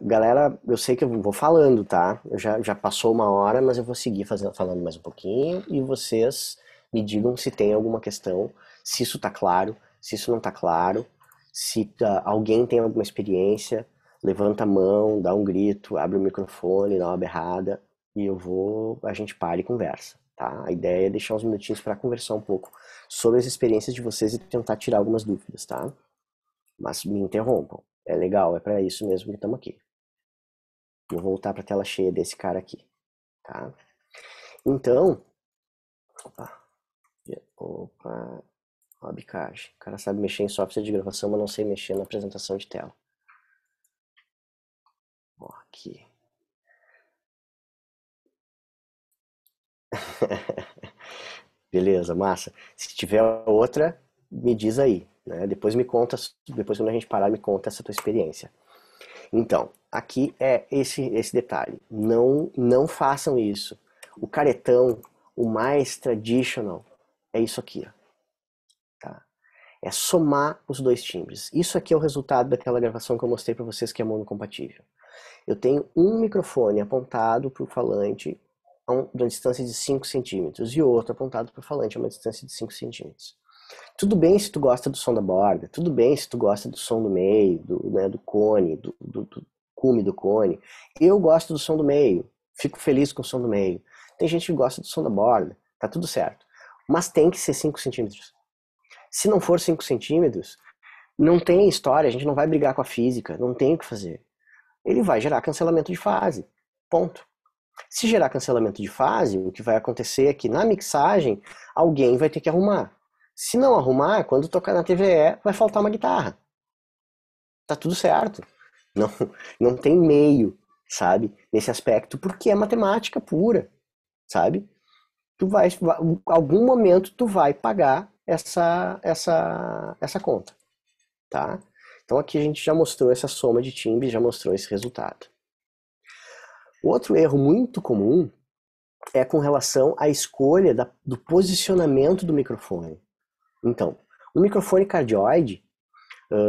Galera, eu sei que eu vou falando, tá? Já passou uma hora, mas eu vou seguir falando mais um pouquinho e vocês me digam se tem alguma questão, se isso tá claro, se isso não tá claro, se alguém tem alguma experiência, levanta a mão, dá um grito, abre o microfone, dá uma berrada e a gente para e conversa, tá? A ideia é deixar uns minutinhos para conversar um pouco sobre as experiências de vocês e tentar tirar algumas dúvidas, tá? Mas me interrompam. É legal, é para isso mesmo que estamos aqui. Vou voltar para a tela cheia desse cara aqui, tá? Então, opa, ó, bicagem. O cara sabe mexer em software de gravação, mas não sei mexer na apresentação de tela. Ó, aqui. Beleza, massa. Se tiver outra, me diz aí, né? Depois me conta, depois quando a gente parar, me conta essa tua experiência. Então, aqui é esse detalhe. Não façam isso. O caretão, o mais traditional, é isso aqui, ó. Tá? É somar os dois timbres. Isso aqui é o resultado daquela gravação que eu mostrei para vocês que é monocompatível. Eu tenho um microfone apontado para o falante a uma distância de 5 centímetros e outro apontado para o falante a uma distância de 5 centímetros. Tudo bem se tu gosta do som da borda, tudo bem se tu gosta do som do meio, do cone, do cume do cone. Eu gosto do som do meio, fico feliz com o som do meio. Tem gente que gosta do som da borda, tá tudo certo. Mas tem que ser 5 centímetros. Se não for 5 centímetros, não tem história, a gente não vai brigar com a física, não tem o que fazer. Ele vai gerar cancelamento de fase, ponto. Se gerar cancelamento de fase, o que vai acontecer é que na mixagem, alguém vai ter que arrumar. Se não arrumar, quando tocar na TVE, vai faltar uma guitarra. Tá tudo certo. Não tem meio, sabe? Nesse aspecto, porque é matemática pura, sabe? Algum momento tu vai pagar essa conta, tá? Então aqui a gente já mostrou essa soma de timbres, já mostrou esse resultado. Outro erro muito comum é com relação à escolha do posicionamento do microfone. Então, o microfone cardioide,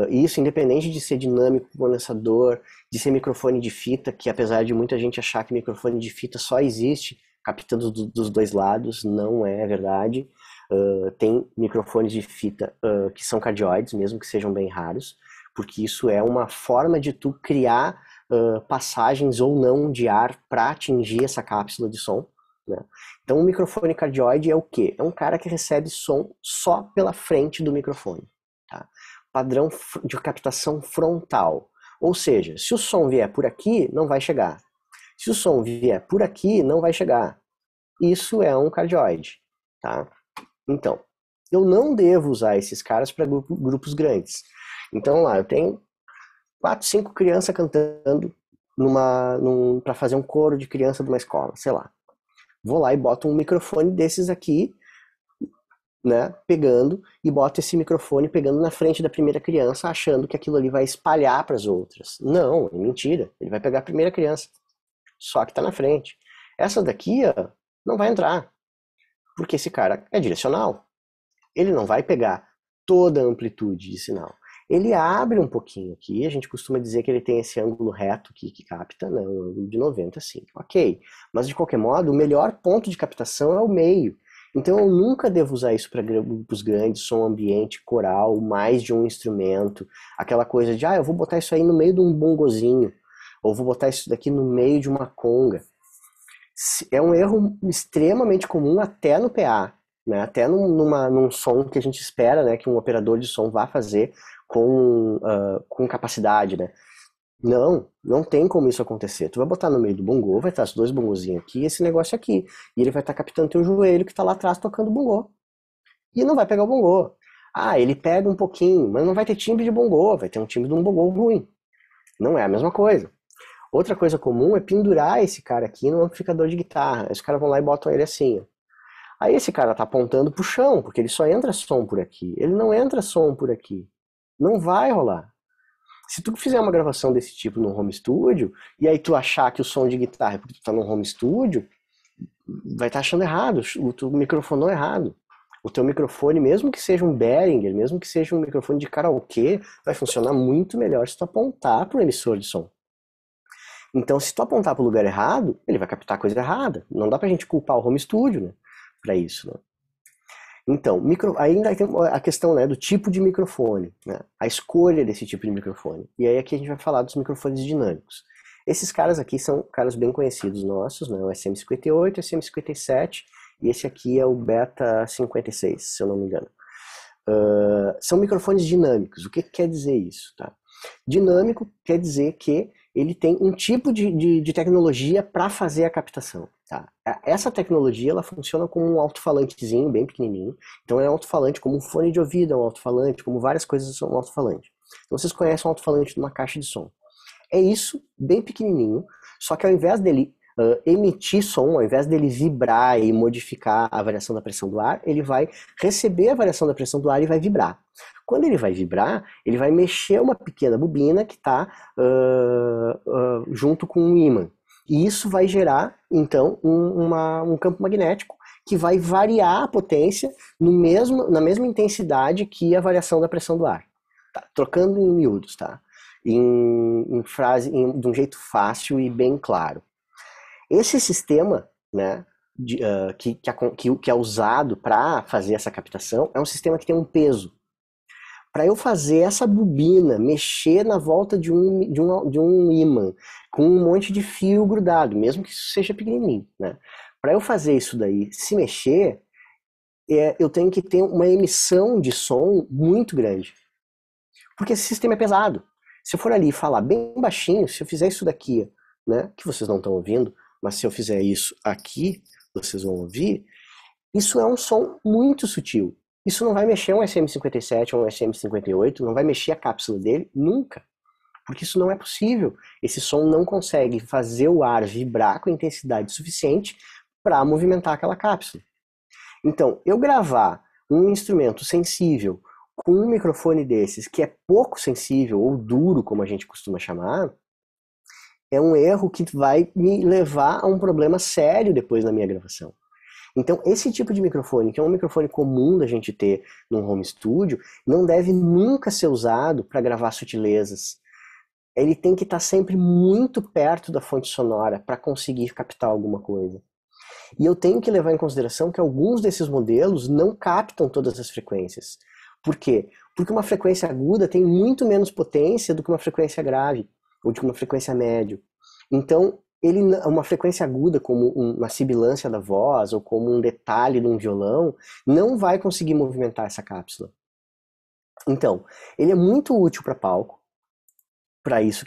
isso independente de ser dinâmico, condensador, de ser microfone de fita, que apesar de muita gente achar que microfone de fita só existe captando dos dois lados, não é verdade. Tem microfones de fita que são cardioides, mesmo que sejam bem raros, porque isso é uma forma de tu criar passagens ou não de ar para atingir essa cápsula de som. Né? Então o microfone cardioide é o quê? É um cara que recebe som só pela frente do microfone. Tá? Padrão de captação frontal. Ou seja, se o som vier por aqui, não vai chegar. Se o som vier por aqui, não vai chegar. Isso é um cardioide. Tá? Então, eu não devo usar esses caras para grupos grandes. Então lá, eu tenho 4, 5 crianças cantando para fazer um coro de criança de uma escola, sei lá. Vou lá e boto um microfone desses aqui, né, pegando, e boto esse microfone pegando na frente da primeira criança, achando que aquilo ali vai espalhar para as outras. Não, é mentira. Ele vai pegar a primeira criança, só que está na frente. Essa daqui, ó, não vai entrar, porque esse cara é direcional. Ele não vai pegar toda a amplitude de sinal. Ele abre um pouquinho aqui, a gente costuma dizer que ele tem esse ângulo reto aqui que capta, né, um ângulo de 90, sim, ok. Mas de qualquer modo, o melhor ponto de captação é o meio. Então eu nunca devo usar isso para grupos grandes, som ambiente, coral, mais de um instrumento, aquela coisa de, eu vou botar isso aí no meio de um bongozinho, ou vou botar isso daqui no meio de uma conga. É um erro extremamente comum até no PA. né? Até num som que a gente espera, né, que um operador de som vá fazer com capacidade, né? Não tem como isso acontecer. Tu vai botar no meio do bongô, vai estar os dois bongozinhos aqui e esse negócio aqui. E ele vai estar captando teu joelho que está lá atrás tocando bongô. E não vai pegar o bongô. Ah, ele pega um pouquinho, mas não vai ter timbre de bongô, vai ter um timbre de um bongô ruim. Não é a mesma coisa. Outra coisa comum é pendurar esse cara aqui no amplificador de guitarra. Os caras vão lá e botam ele assim, ó. Aí esse cara tá apontando pro chão, porque ele só entra som por aqui. Ele não entra som por aqui. Não vai rolar. Se tu fizer uma gravação desse tipo no home studio, e aí tu achar que o som de guitarra é porque tu tá no home studio, vai estar achando errado, o teu microfonou errado. O teu microfone, mesmo que seja um Behringer, mesmo que seja um microfone de karaokê, vai funcionar muito melhor se tu apontar pro emissor de som. Então, se tu apontar pro lugar errado, ele vai captar coisa errada. Não dá pra gente culpar o home studio, né, pra isso, né? Então, ainda tem a questão, né, do tipo de microfone, né, a escolha desse tipo de microfone. E aí aqui a gente vai falar dos microfones dinâmicos. Esses caras aqui são caras bem conhecidos nossos, né, o SM58, o SM57, e esse aqui é o Beta 56, se eu não me engano. São microfones dinâmicos. O que quer dizer isso? Tá? Dinâmico quer dizer que ele tem um tipo de tecnologia para fazer a captação. Tá? Essa tecnologia ela funciona como um alto-falantezinho bem pequenininho. Então é um alto-falante como um fone de ouvido, é um alto-falante, como várias coisas são um alto-falante. Então vocês conhecem um alto-falante de uma caixa de som. É isso, bem pequenininho, só que ao invés dele emitir som, ao invés dele vibrar e modificar a variação da pressão do ar, ele vai receber a variação da pressão do ar e vai vibrar. Quando ele vai vibrar, ele vai mexer uma pequena bobina que está junto com um ímã. E isso vai gerar, então, um campo magnético que vai variar a potência na mesma intensidade que a variação da pressão do ar. Tá? Trocando em miúdos, tá? De um jeito fácil e bem claro. Esse sistema, né, que é usado para fazer essa captação é um sistema que tem um peso. Para eu fazer essa bobina mexer na volta de um ímã com um monte de fio grudado, mesmo que isso seja pequenininho, né? Para eu fazer isso daí se mexer, eu tenho que ter uma emissão de som muito grande. Porque esse sistema é pesado. Se eu for ali e falar bem baixinho, se eu fizer isso daqui, né, que vocês não estão ouvindo, mas se eu fizer isso aqui, vocês vão ouvir, isso é um som muito sutil. Isso não vai mexer um SM57 ou um SM58, não vai mexer a cápsula dele nunca. Porque isso não é possível. Esse som não consegue fazer o ar vibrar com intensidade suficiente para movimentar aquela cápsula. Então, eu gravar um instrumento sensível com um microfone desses, que é pouco sensível ou duro, como a gente costuma chamar, é um erro que vai me levar a um problema sério depois na minha gravação. Então, esse tipo de microfone, que é um microfone comum da gente ter num home studio, não deve nunca ser usado para gravar sutilezas. Ele tem que estar sempre muito perto da fonte sonora para conseguir captar alguma coisa. E eu tenho que levar em consideração que alguns desses modelos não captam todas as frequências. Por quê? Porque uma frequência aguda tem muito menos potência do que uma frequência grave, ou de uma frequência média. Então, uma frequência aguda, como uma sibilância da voz, ou como um detalhe de um violão, não vai conseguir movimentar essa cápsula. Então, ele é muito útil para palco, por isso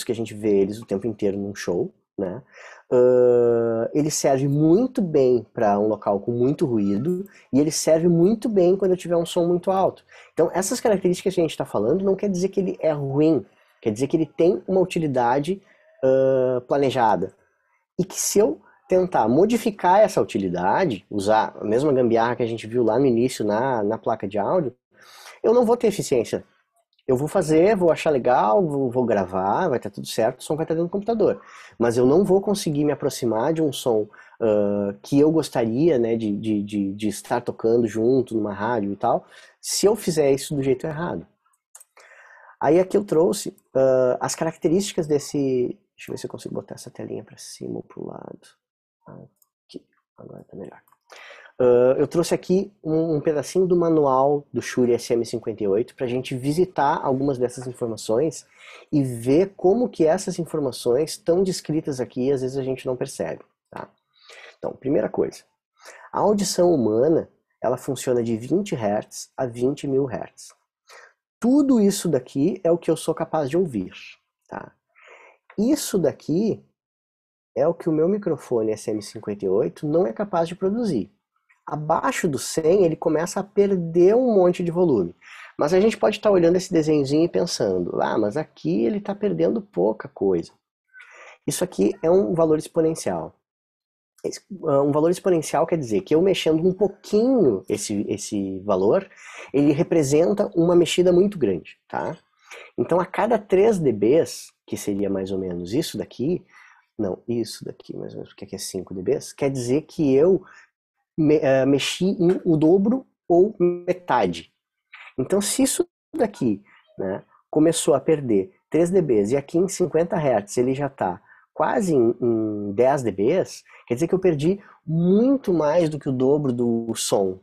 que a gente vê eles o tempo inteiro num show, né? Ele serve muito bem para um local com muito ruído e ele serve muito bem quando eu tiver um som muito alto. Então, essas características que a gente está falando não quer dizer que ele é ruim, quer dizer que ele tem uma utilidade planejada. E que se eu tentar modificar essa utilidade, usar a mesma gambiarra que a gente viu lá no início na placa de áudio, eu não vou ter eficiência. Eu vou fazer, vou achar legal, vou gravar, vai estar tudo certo, o som vai estar dentro do computador. Mas eu não vou conseguir me aproximar de um som que eu gostaria, né, de estar tocando junto numa rádio e tal, se eu fizer isso do jeito errado. Aí aqui eu trouxe as características desse... Deixa eu ver se eu consigo botar essa telinha para cima ou para o lado. Aqui, agora está melhor. Eu trouxe aqui um pedacinho do manual do Shure SM58 para a gente visitar algumas dessas informações e ver como que essas informações estão descritas aqui e às vezes a gente não percebe. Tá? Então, primeira coisa, a audição humana ela funciona de 20 Hz a 20.000 Hz. Tudo isso daqui é o que eu sou capaz de ouvir, tá? Isso daqui é o que o meu microfone SM58 não é capaz de produzir. Abaixo do 100 ele começa a perder um monte de volume. Mas a gente pode estar olhando esse desenhozinho e pensando, mas aqui ele está perdendo pouca coisa. Isso aqui é um valor exponencial. Um valor exponencial quer dizer que eu mexendo um pouquinho esse valor, ele representa uma mexida muito grande, tá? Então a cada 3 dBs, que seria mais ou menos isso daqui, não, isso daqui mais ou menos, porque aqui é 5 dBs, quer dizer que eu mexi em o dobro ou metade. Então se isso daqui, né, começou a perder 3 dBs e aqui em 50 Hz ele já está quase em 10 dBs, quer dizer que eu perdi muito mais do que o dobro do som.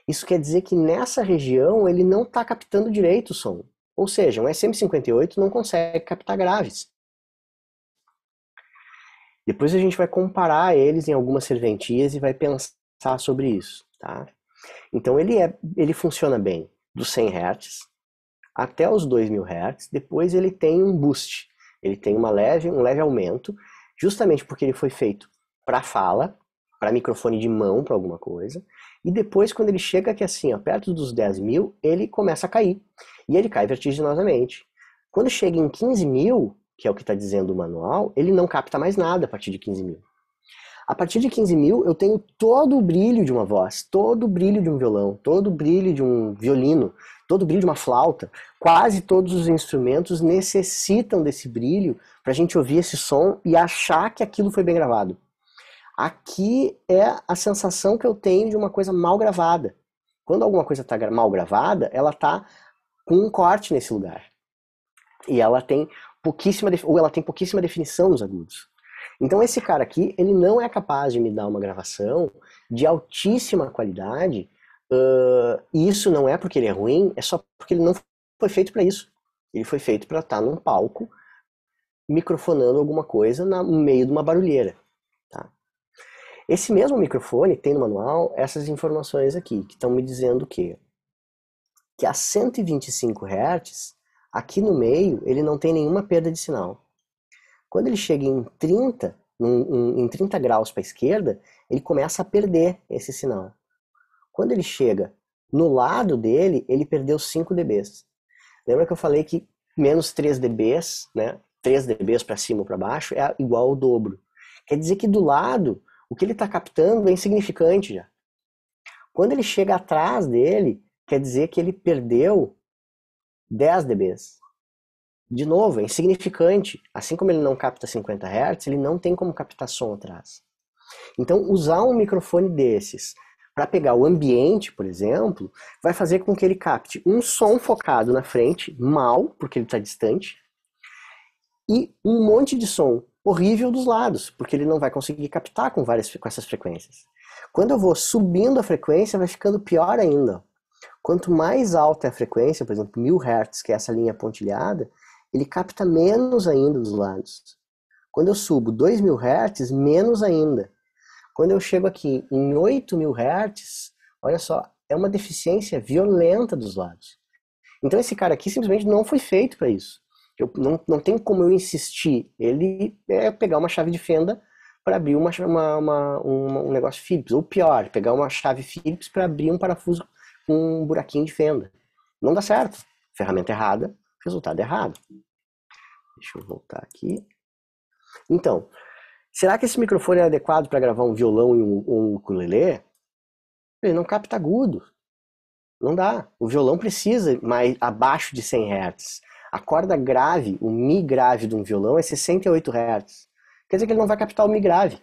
Isso quer dizer que nessa região ele não está captando direito o som. Ou seja, um SM58 não consegue captar graves. Depois a gente vai comparar eles em algumas serventias e vai pensar sobre isso, tá? Então ele funciona bem dos 100 Hz até os 2000 Hz, depois ele tem um boost, ele tem um leve aumento, justamente porque ele foi feito para fala, para microfone de mão, para alguma coisa, e depois quando ele chega aqui assim, ó, perto dos 10.000, ele começa a cair, e ele cai vertiginosamente. Quando chega em 15.000, que é o que está dizendo o manual, ele não capta mais nada a partir de 15.000. A partir de 15.000, eu tenho todo o brilho de uma voz, todo o brilho de um violão, todo o brilho de um violino, todo o brilho de uma flauta. Quase todos os instrumentos necessitam desse brilho para a gente ouvir esse som e achar que aquilo foi bem gravado. Aqui é a sensação que eu tenho de uma coisa mal gravada. Quando alguma coisa está mal gravada, ela está com um corte nesse lugar. E ela tem pouquíssima definição nos agudos. Então esse cara aqui, ele não é capaz de me dar uma gravação de altíssima qualidade, e isso não é porque ele é ruim, é só porque ele não foi feito para isso. Ele foi feito para estar num palco, microfonando alguma coisa no meio de uma barulheira. Tá? Esse mesmo microfone tem no manual essas informações aqui, que estão me dizendo que a 125 Hz, aqui no meio, ele não tem nenhuma perda de sinal. Quando ele chega em 30, em 30 graus para a esquerda, ele começa a perder esse sinal. Quando ele chega no lado dele, ele perdeu 5 dBs. Lembra que eu falei que menos 3 dBs, né, 3 dBs para cima ou para baixo, é igual ao dobro. Quer dizer que do lado, o que ele está captando é insignificante já. Quando ele chega atrás dele, quer dizer que ele perdeu 10 dBs. De novo, é insignificante. Assim como ele não capta 50 Hz, ele não tem como captar som atrás. Então, usar um microfone desses para pegar o ambiente, por exemplo, vai fazer com que ele capte um som focado na frente, mal, porque ele está distante, e um monte de som horrível dos lados, porque ele não vai conseguir captar com essas frequências. Quando eu vou subindo a frequência, vai ficando pior ainda. Quanto mais alta é a frequência, por exemplo, 1000 Hz, que é essa linha pontilhada, ele capta menos ainda dos lados. Quando eu subo 2000 Hz, menos ainda. Quando eu chego aqui em 8000 Hz, olha só, é uma deficiência violenta dos lados. Então esse cara aqui simplesmente não foi feito para isso. Não tem como eu insistir. Ele é pegar uma chave de fenda para abrir um negócio Phillips. Ou pior, pegar uma chave Phillips para abrir um parafuso com um buraquinho de fenda. Não dá certo. Ferramenta errada, resultado errado. Deixa eu voltar aqui. Então, será que esse microfone é adequado para gravar um violão e um ukulele? Ele não capta agudo. Não dá. O violão precisa mais abaixo de 100 Hz. A corda grave, o Mi grave de um violão é 68 Hz. Quer dizer que ele não vai captar o Mi grave.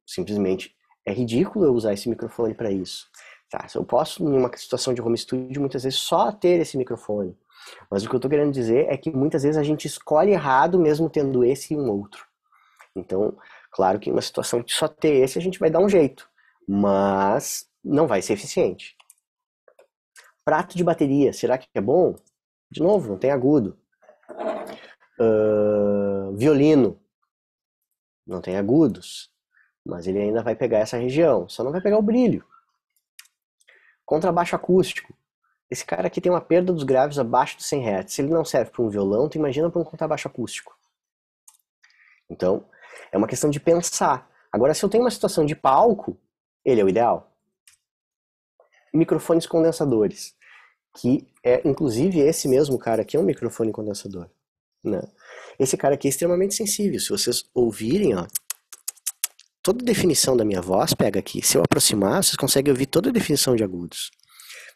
Simplesmente é ridículo eu usar esse microfone para isso. Tá, eu posso, em uma situação de home studio, muitas vezes só ter esse microfone. Mas o que eu estou querendo dizer é que muitas vezes a gente escolhe errado mesmo tendo esse e um outro. Então, claro que em uma situação de só ter esse, a gente vai dar um jeito. Mas não vai ser eficiente. Prato de bateria, será que é bom? De novo, não tem agudo. Violino, não tem agudos. Mas ele ainda vai pegar essa região, só não vai pegar o brilho. Contrabaixo acústico. Esse cara aqui tem uma perda dos graves abaixo dos 100 Hz. Se ele não serve para um violão, tu imagina para um contrabaixo acústico. Então, é uma questão de pensar. Agora, se eu tenho uma situação de palco, ele é o ideal. Microfones condensadores, que é, inclusive, esse mesmo cara aqui é um microfone condensador. Né? Esse cara aqui é extremamente sensível. Se vocês ouvirem, ó, toda a definição da minha voz pega aqui. Se eu aproximar, vocês conseguem ouvir toda a definição de agudos.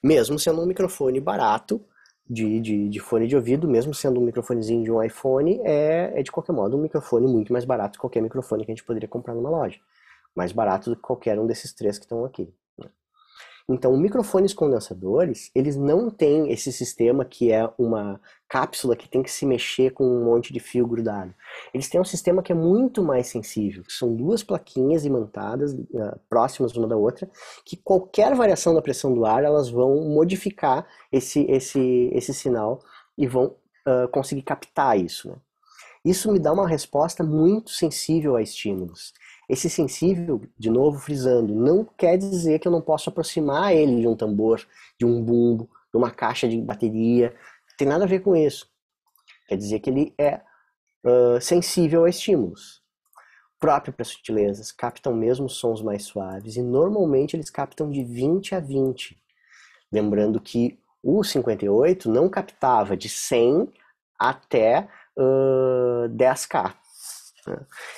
Mesmo sendo um microfone barato, de fone de ouvido, mesmo sendo um microfonezinho de um iPhone, é de qualquer modo um microfone muito mais barato que qualquer microfone que a gente poderia comprar numa loja. Mais barato do que qualquer um desses três que estão aqui. Então, microfones condensadores, eles não têm esse sistema que é uma cápsula que tem que se mexer com um monte de fio grudado. Eles têm um sistema que é muito mais sensível. São duas plaquinhas imantadas, próximas uma da outra, que qualquer variação da pressão do ar, elas vão modificar esse sinal e vão conseguir captar isso. Né? Isso me dá uma resposta muito sensível a estímulos. Esse sensível, de novo frisando, não quer dizer que eu não posso aproximar ele de um tambor, de um bumbo, de uma caixa de bateria. Não tem nada a ver com isso. Quer dizer que ele é sensível a estímulos. Próprio para sutilezas, captam mesmo sons mais suaves e normalmente eles captam de 20 a 20. Lembrando que o 58 não captava de 100 até 10K.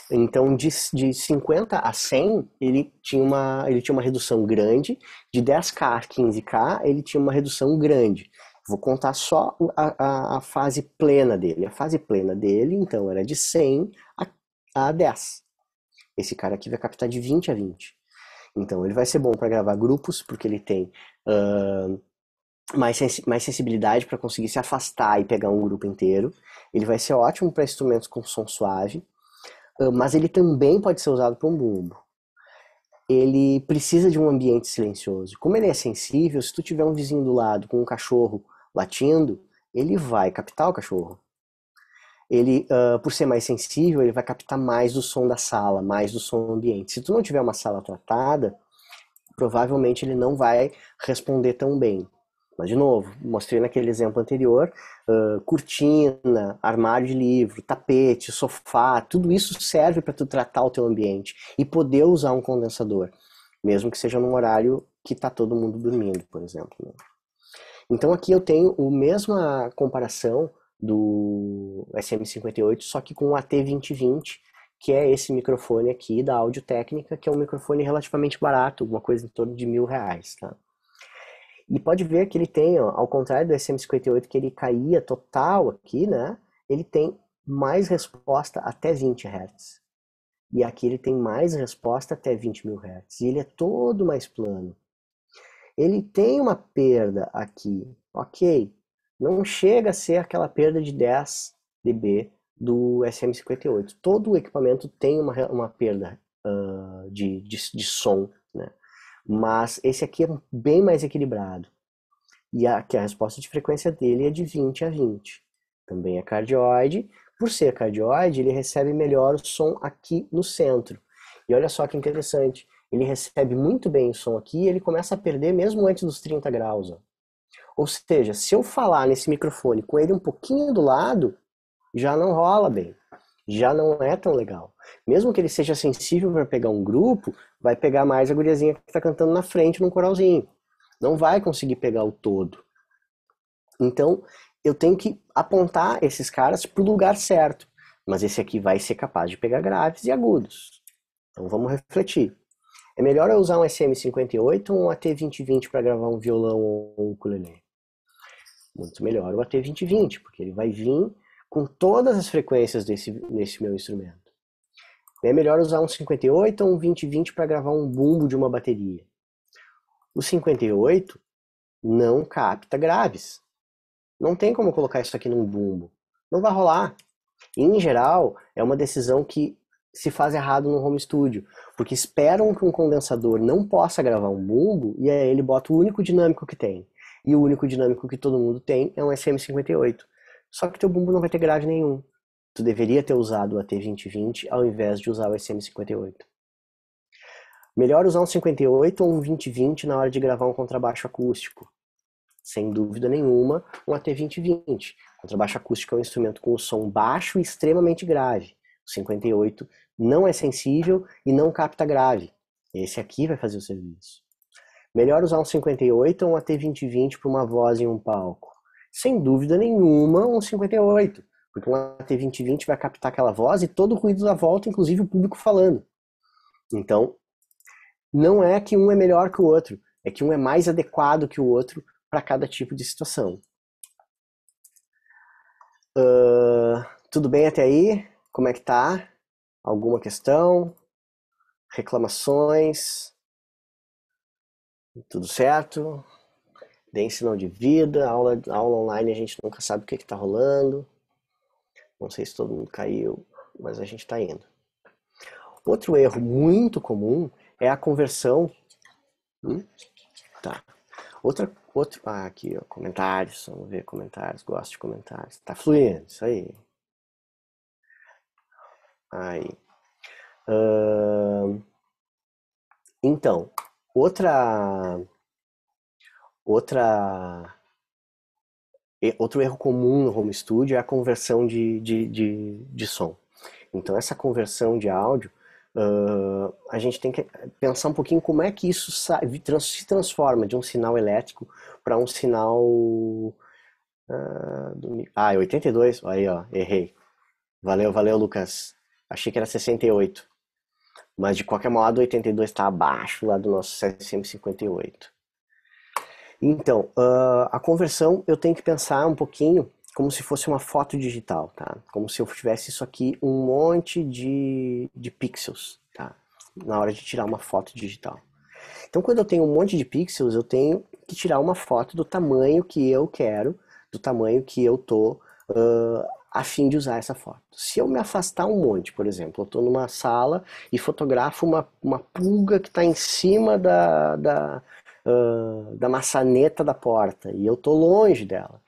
Então, de 50 a 100, ele tinha uma redução grande, de 10K a 15K, ele tinha uma redução grande. Vou contar só a fase plena dele. A fase plena dele, então, era de 100 a 10. Esse cara aqui vai captar de 20 a 20. Então, ele vai ser bom para gravar grupos, porque ele tem mais sensibilidade para conseguir se afastar e pegar um grupo inteiro. Ele vai ser ótimo para instrumentos com som suave. Mas ele também pode ser usado para um bumbo. Ele precisa de um ambiente silencioso. Como ele é sensível, se tu tiver um vizinho do lado com um cachorro latindo, ele vai captar o cachorro. Ele, por ser mais sensível, ele vai captar mais do som da sala, mais do som ambiente. Se tu não tiver uma sala tratada, provavelmente ele não vai responder tão bem. Mas, de novo, mostrei naquele exemplo anterior, cortina, armário de livro, tapete, sofá, tudo isso serve para tu tratar o teu ambiente e poder usar um condensador, mesmo que seja num horário que está todo mundo dormindo, por exemplo. Né? Então aqui eu tenho a mesma comparação do SM58, só que com o AT2020, que é esse microfone aqui da Audio-Técnica, que é um microfone relativamente barato, uma coisa em torno de R$1.000, tá? E pode ver que ele tem, ó, ao contrário do SM58, que ele caía total aqui, né? Ele tem mais resposta até 20 Hz. E aqui ele tem mais resposta até 20.000 Hz. E ele é todo mais plano. Ele tem uma perda aqui, ok. Não chega a ser aquela perda de 10 dB do SM58. Todo o equipamento tem uma perda de som, né? Mas esse aqui é bem mais equilibrado. E aqui a resposta de frequência dele é de 20 a 20. Também é cardioide. Por ser cardioide, ele recebe melhor o som aqui no centro. E olha só que interessante. Ele recebe muito bem o som aqui e ele começa a perder mesmo antes dos 30 graus. Ó. Ou seja, se eu falar nesse microfone com ele um pouquinho do lado, já não rola bem. Já não é tão legal. Mesmo que ele seja sensível para pegar um grupo, vai pegar mais a guriazinha que está cantando na frente num coralzinho. Não vai conseguir pegar o todo. Então, eu tenho que apontar esses caras para o lugar certo. Mas esse aqui vai ser capaz de pegar graves e agudos. Então vamos refletir. É melhor eu usar um SM58 ou um AT2020 para gravar um violão ou um ukulele? Muito melhor o AT2020, porque ele vai vir com todas as frequências desse meu instrumento. É melhor usar um 58 ou um 2020 para gravar um bumbo de uma bateria. O 58 não capta graves. Não tem como colocar isso aqui num bumbo. Não vai rolar. E, em geral, é uma decisão que se faz errado no home studio, porque esperam que um condensador não possa gravar um bumbo e aí ele bota o único dinâmico que tem. E o único dinâmico que todo mundo tem é um SM58. Só que teu bumbo não vai ter grave nenhum. Tu deveria ter usado o AT2020 ao invés de usar o SM58. Melhor usar um 58 ou um 2020 na hora de gravar um contrabaixo acústico. Sem dúvida nenhuma, um AT2020. Contrabaixo acústico é um instrumento com o som baixo e extremamente grave. O 58 não é sensível e não capta grave. Esse aqui vai fazer o serviço. Melhor usar um 58 ou um AT2020 para uma voz em um palco. Sem dúvida nenhuma, um 58. Porque um AT2020 vai captar aquela voz e todo o ruído da volta, inclusive o público falando. Então, não é que um é melhor que o outro, é que um é mais adequado que o outro para cada tipo de situação. Tudo bem até aí? Como é que tá? Alguma questão? Reclamações? Tudo certo? Deem sinal de vida. Aula online a gente nunca sabe o que está rolando. Não sei se todo mundo caiu, mas a gente está indo. Outro erro muito comum é a conversão. Tá. Aqui, ó, comentários. Vamos ver comentários. Gosto de comentários. Tá fluindo, isso aí. Aí. Então, outro erro comum no home studio é a conversão de som. Então, essa conversão de áudio, a gente tem que pensar um pouquinho como é que isso se transforma de um sinal elétrico para um sinal... 82, aí ó, errei. Valeu, Lucas. Achei que era 68. Mas de qualquer modo, 82 está abaixo lá do nosso SM58. Então, a conversão eu tenho que pensar um pouquinho como se fosse uma foto digital, tá? Como se eu tivesse isso aqui, um monte de pixels, tá? Na hora de tirar uma foto digital. Então, quando eu tenho um monte de pixels, eu tenho que tirar uma foto do tamanho que eu quero, do tamanho que eu tô a fim de usar essa foto. Se eu me afastar um monte, por exemplo, eu estou numa sala e fotografo uma pulga que está em cima da maçaneta da porta e eu estou longe dela.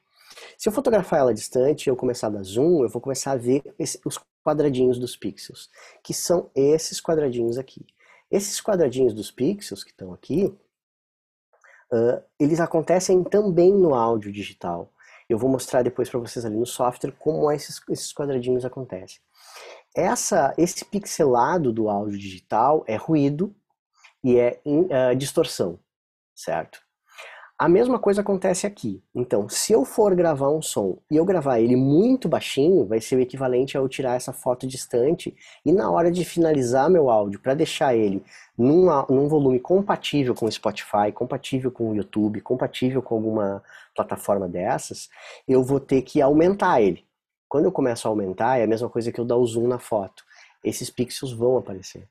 Se eu fotografar ela distante e eu começar a dar zoom, eu vou começar a ver os quadradinhos dos pixels, que são esses quadradinhos aqui. Esses quadradinhos dos pixels que estão aqui, eles acontecem também no áudio digital. Eu vou mostrar depois para vocês ali no software como esses quadradinhos acontecem. Esse pixelado do áudio digital é ruído e é distorção, certo? A mesma coisa acontece aqui. Então, se eu for gravar um som e eu gravar ele muito baixinho, vai ser o equivalente a eu tirar essa foto distante e na hora de finalizar meu áudio, para deixar ele num volume compatível com o Spotify, compatível com o YouTube, compatível com alguma plataforma dessas, eu vou ter que aumentar ele. Quando eu começo a aumentar, é a mesma coisa que eu dar o zoom na foto. Esses pixels vão aparecer.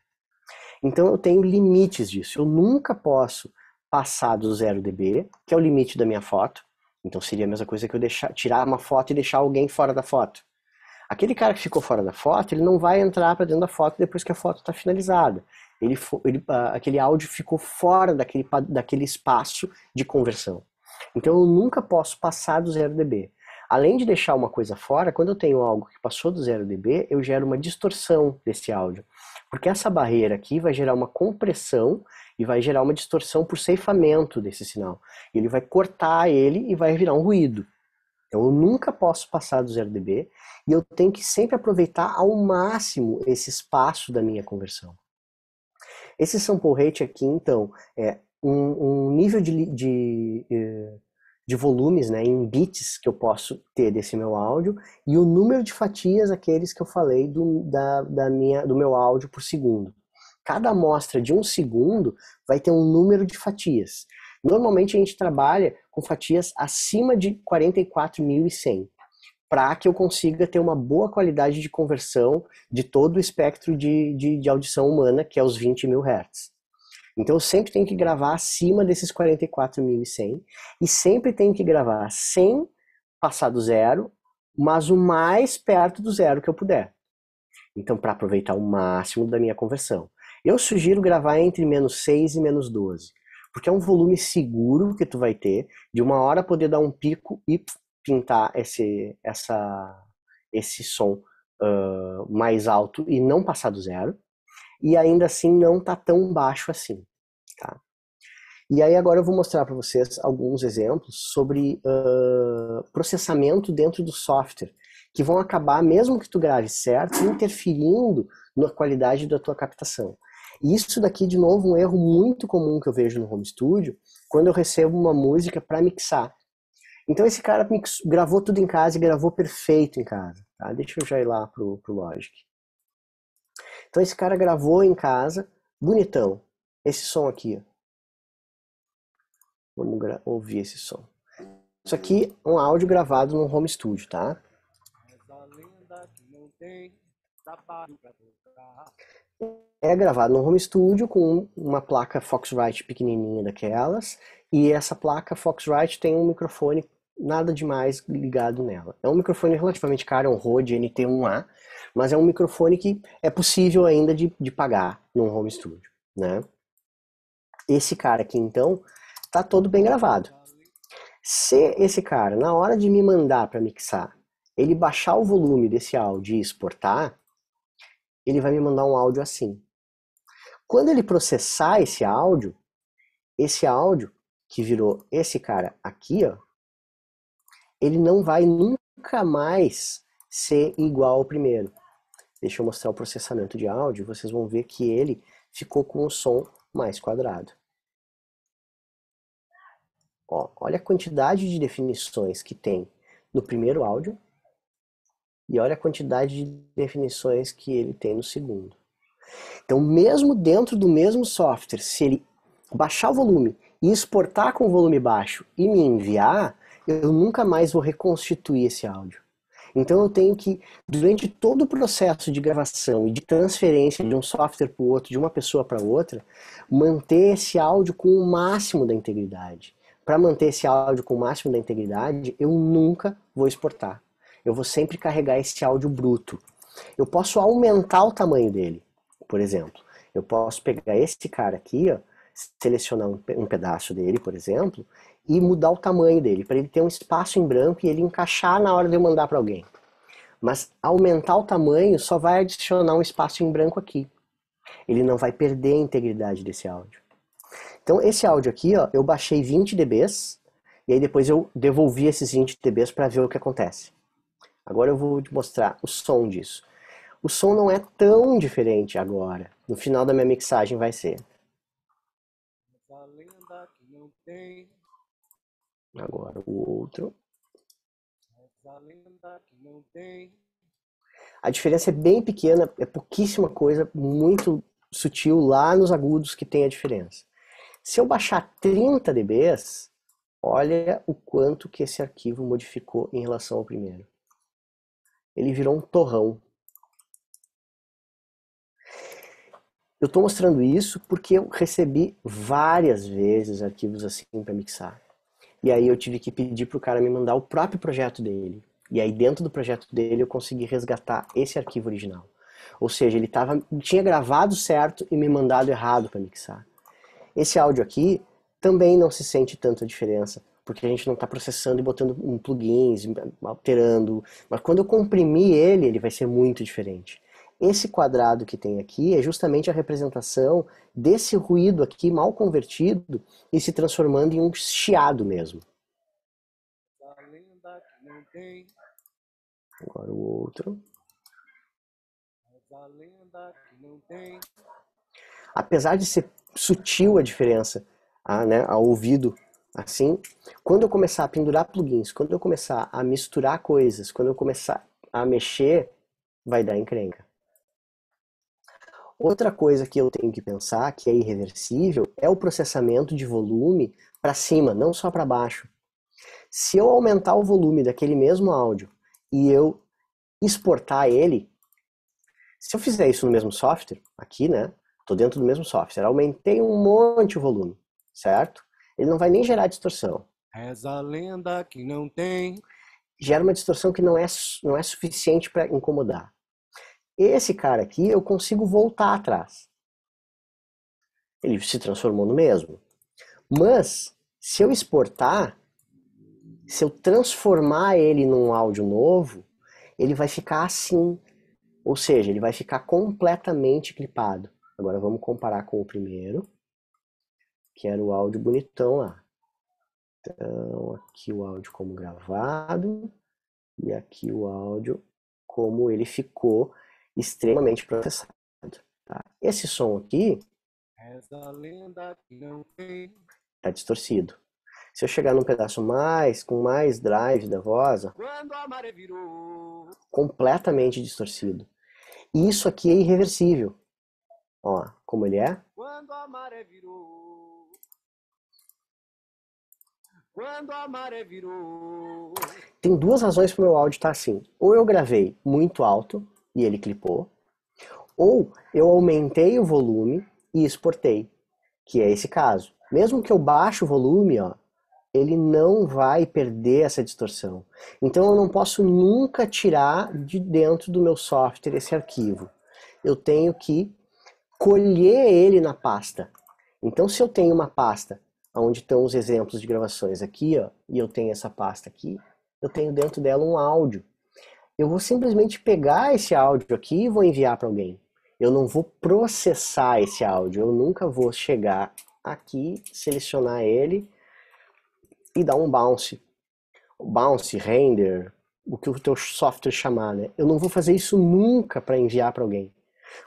Então eu tenho limites disso. Eu nunca posso passar do 0 dB, que é o limite da minha foto. Então seria a mesma coisa que eu tirar uma foto e deixar alguém fora da foto. Aquele cara que ficou fora da foto, ele não vai entrar para dentro da foto depois que a foto está finalizada. Aquele áudio ficou fora daquele espaço de conversão. Então eu nunca posso passar do 0 dB. Além de deixar uma coisa fora, quando eu tenho algo que passou do 0 dB, eu gero uma distorção desse áudio. Porque essa barreira aqui vai gerar uma compressão e vai gerar uma distorção por ceifamento desse sinal. Ele vai cortar ele e vai virar um ruído. Então eu nunca posso passar do 0 dB e eu tenho que sempre aproveitar ao máximo esse espaço da minha conversão. Esse sample rate aqui, então, é um nível de volumes, né, em bits que eu posso ter desse meu áudio e o número de fatias, aqueles que eu falei do meu áudio por segundo. Cada amostra de 1 segundo vai ter um número de fatias. Normalmente a gente trabalha com fatias acima de 44.100 para que eu consiga ter uma boa qualidade de conversão de todo o espectro de audição humana, que é os 20.000 Hz. Então eu sempre tenho que gravar acima desses 44.100 e sempre tenho que gravar sem passar do zero, mas o mais perto do zero que eu puder. Então, para aproveitar o máximo da minha conversão. Eu sugiro gravar entre -6 e -12, porque é um volume seguro que tu vai ter, de uma hora poder dar um pico e pintar esse som mais alto e não passar do zero. e ainda assim não está tão baixo assim, tá? E aí agora eu vou mostrar para vocês alguns exemplos sobre processamento dentro do software, que vão acabar, mesmo que tu grave certo, interferindo na qualidade da tua captação. E isso daqui, de novo, um erro muito comum que eu vejo no home studio, quando eu recebo uma música para mixar. Então esse cara gravou tudo em casa e gravou perfeito em casa. Tá? Deixa eu já ir lá pro Logic. Então esse cara gravou em casa, bonitão. Esse som aqui, ó. Vamos ouvir esse som. Isso aqui é um áudio gravado no home studio, tá? É gravado no home studio com uma placa Foxrite pequenininha daquelas, e essa placa Foxrite tem um microfone nada demais ligado nela. É um microfone relativamente caro, é um Rode NT1A, mas é um microfone que é possível ainda de pagar num home studio, né? Esse cara aqui, então, tá todo bem gravado. Se esse cara, na hora de me mandar para mixar, ele baixar o volume desse áudio e exportar, ele vai me mandar um áudio assim. Quando ele processar esse áudio que virou esse cara aqui, ó, ele não vai nunca mais ser igual ao primeiro. Deixa eu mostrar o processamento de áudio, vocês vão ver que ele ficou com o som mais quadrado. Ó, olha a quantidade de definições que tem no primeiro áudio e olha a quantidade de definições que ele tem no segundo. Então, mesmo dentro do mesmo software, se ele baixar o volume e exportar com o volume baixo e me enviar, eu nunca mais vou reconstituir esse áudio. Então eu tenho que, durante todo o processo de gravação e de transferência de um software para o outro, de uma pessoa para outra, manter esse áudio com o máximo da integridade. Para manter esse áudio com o máximo da integridade, eu nunca vou exportar. Eu vou sempre carregar esse áudio bruto. Eu posso aumentar o tamanho dele, por exemplo. Eu posso pegar esse cara aqui, ó, selecionar um pedaço dele, por exemplo, e mudar o tamanho dele, para ele ter um espaço em branco e ele encaixar na hora de eu mandar para alguém. Mas aumentar o tamanho só vai adicionar um espaço em branco aqui. Ele não vai perder a integridade desse áudio. Então esse áudio aqui, ó, eu baixei 20 dBs, e aí depois eu devolvi esses 20 dBs para ver o que acontece. Agora eu vou te mostrar o som disso. O som não é tão diferente agora. No final da minha mixagem vai ser. Agora o outro. A diferença é bem pequena, é pouquíssima coisa, muito sutil lá nos agudos que tem a diferença. Se eu baixar 30 dBs, olha o quanto que esse arquivo modificou em relação ao primeiro. Ele virou um torrão. Eu estou mostrando isso porque eu recebi várias vezes arquivos assim para mixar. E aí eu tive que pedir para o cara me mandar o próprio projeto dele. E aí dentro do projeto dele eu consegui resgatar esse arquivo original. Ou seja, ele tinha gravado certo e me mandado errado para mixar. Esse áudio aqui também não se sente tanta diferença, porque a gente não está processando e botando plugins, alterando. Mas quando eu comprimir ele, ele vai ser muito diferente. Esse quadrado que tem aqui é justamente a representação desse ruído aqui mal convertido e se transformando em um chiado mesmo. Agora o outro. Apesar de ser sutil a diferença, né, ao ouvido, assim, quando eu começar a pendurar plugins, quando eu começar a misturar coisas, quando eu começar a mexer, vai dar encrenca. Outra coisa que eu tenho que pensar, que é irreversível, é o processamento de volume para cima, não só para baixo. Se eu aumentar o volume daquele mesmo áudio e eu exportar ele, se eu fizer isso no mesmo software, aqui, né? Estou dentro do mesmo software, aumentei um monte o volume, certo? Ele não vai nem gerar distorção. Reza a lenda que não tem. Gera uma distorção que não é suficiente para incomodar. Esse cara aqui eu consigo voltar atrás. Ele se transformou no mesmo. Mas, se eu exportar, se eu transformar ele num áudio novo, ele vai ficar assim. Ou seja, ele vai ficar completamente clipado. Agora vamos comparar com o primeiro, que era o áudio bonitão lá. Então, aqui o áudio como gravado e aqui o áudio como ele ficou extremamente processado. Tá? Esse som aqui Essa lenda que não tem. está distorcido. Se eu chegar num pedaço com mais drive da voz, ó, Quando a maré virou. completamente distorcido. E isso aqui é irreversível. Ó, como ele é. Quando a maré virou. Quando a maré virou. Tem duas razões para o meu áudio estar assim. Ou eu gravei muito alto e ele clipou, ou eu aumentei o volume e exportei, que é esse caso. Mesmo que eu baixe o volume, ó, ele não vai perder essa distorção. Então eu não posso nunca tirar de dentro do meu software esse arquivo. Eu tenho que colher ele na pasta. Então se eu tenho uma pasta onde estão os exemplos de gravações aqui, ó, e eu tenho essa pasta aqui, eu tenho dentro dela um áudio. Eu vou simplesmente pegar esse áudio aqui e vou enviar para alguém. Eu não vou processar esse áudio, eu nunca vou chegar aqui, selecionar ele e dar um bounce. Bounce, render, o que o teu software chamar, né? Eu não vou fazer isso nunca para enviar para alguém.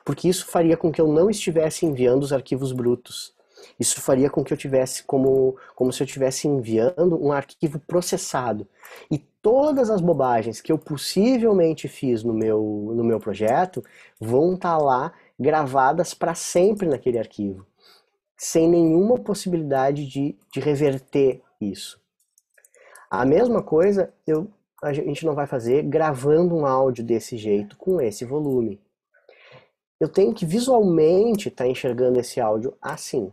Porque isso faria com que eu não estivesse enviando os arquivos brutos. Isso faria com que eu tivesse como se eu estivesse enviando um arquivo processado. E todas as bobagens que eu possivelmente fiz no meu projeto vão estar lá gravadas para sempre naquele arquivo, sem nenhuma possibilidade de reverter isso. A mesma coisa a gente não vai fazer gravando um áudio desse jeito, com esse volume. Eu tenho que visualmente estar enxergando esse áudio assim.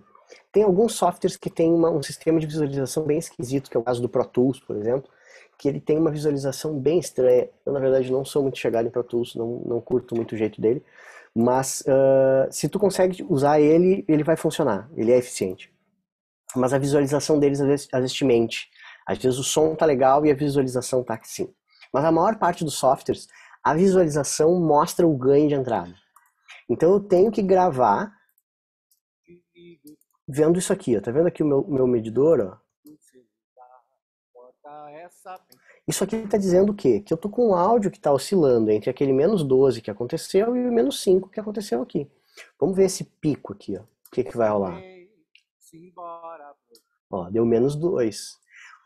Tem alguns softwares que têm um sistema de visualização bem esquisito, que é o caso do Pro Tools, por exemplo, que ele tem uma visualização bem estranha. Eu, na verdade, não sou muito chegado em Pro Tools, não curto muito o jeito dele, mas se tu consegue usar ele, ele vai funcionar, ele é eficiente. Mas a visualização deles às vezes te mente. Às vezes o som tá legal e a visualização tá assim. Mas a maior parte dos softwares, a visualização mostra o ganho de entrada. Então eu tenho que gravar vendo isso aqui, ó. Tá vendo aqui o meu medidor, ó? Isso aqui está dizendo o quê? Que eu tô com um áudio que está oscilando entre aquele -12 que aconteceu e o -5 que aconteceu aqui. Vamos ver esse pico aqui, ó. O que vai rolar? Ó, deu -2.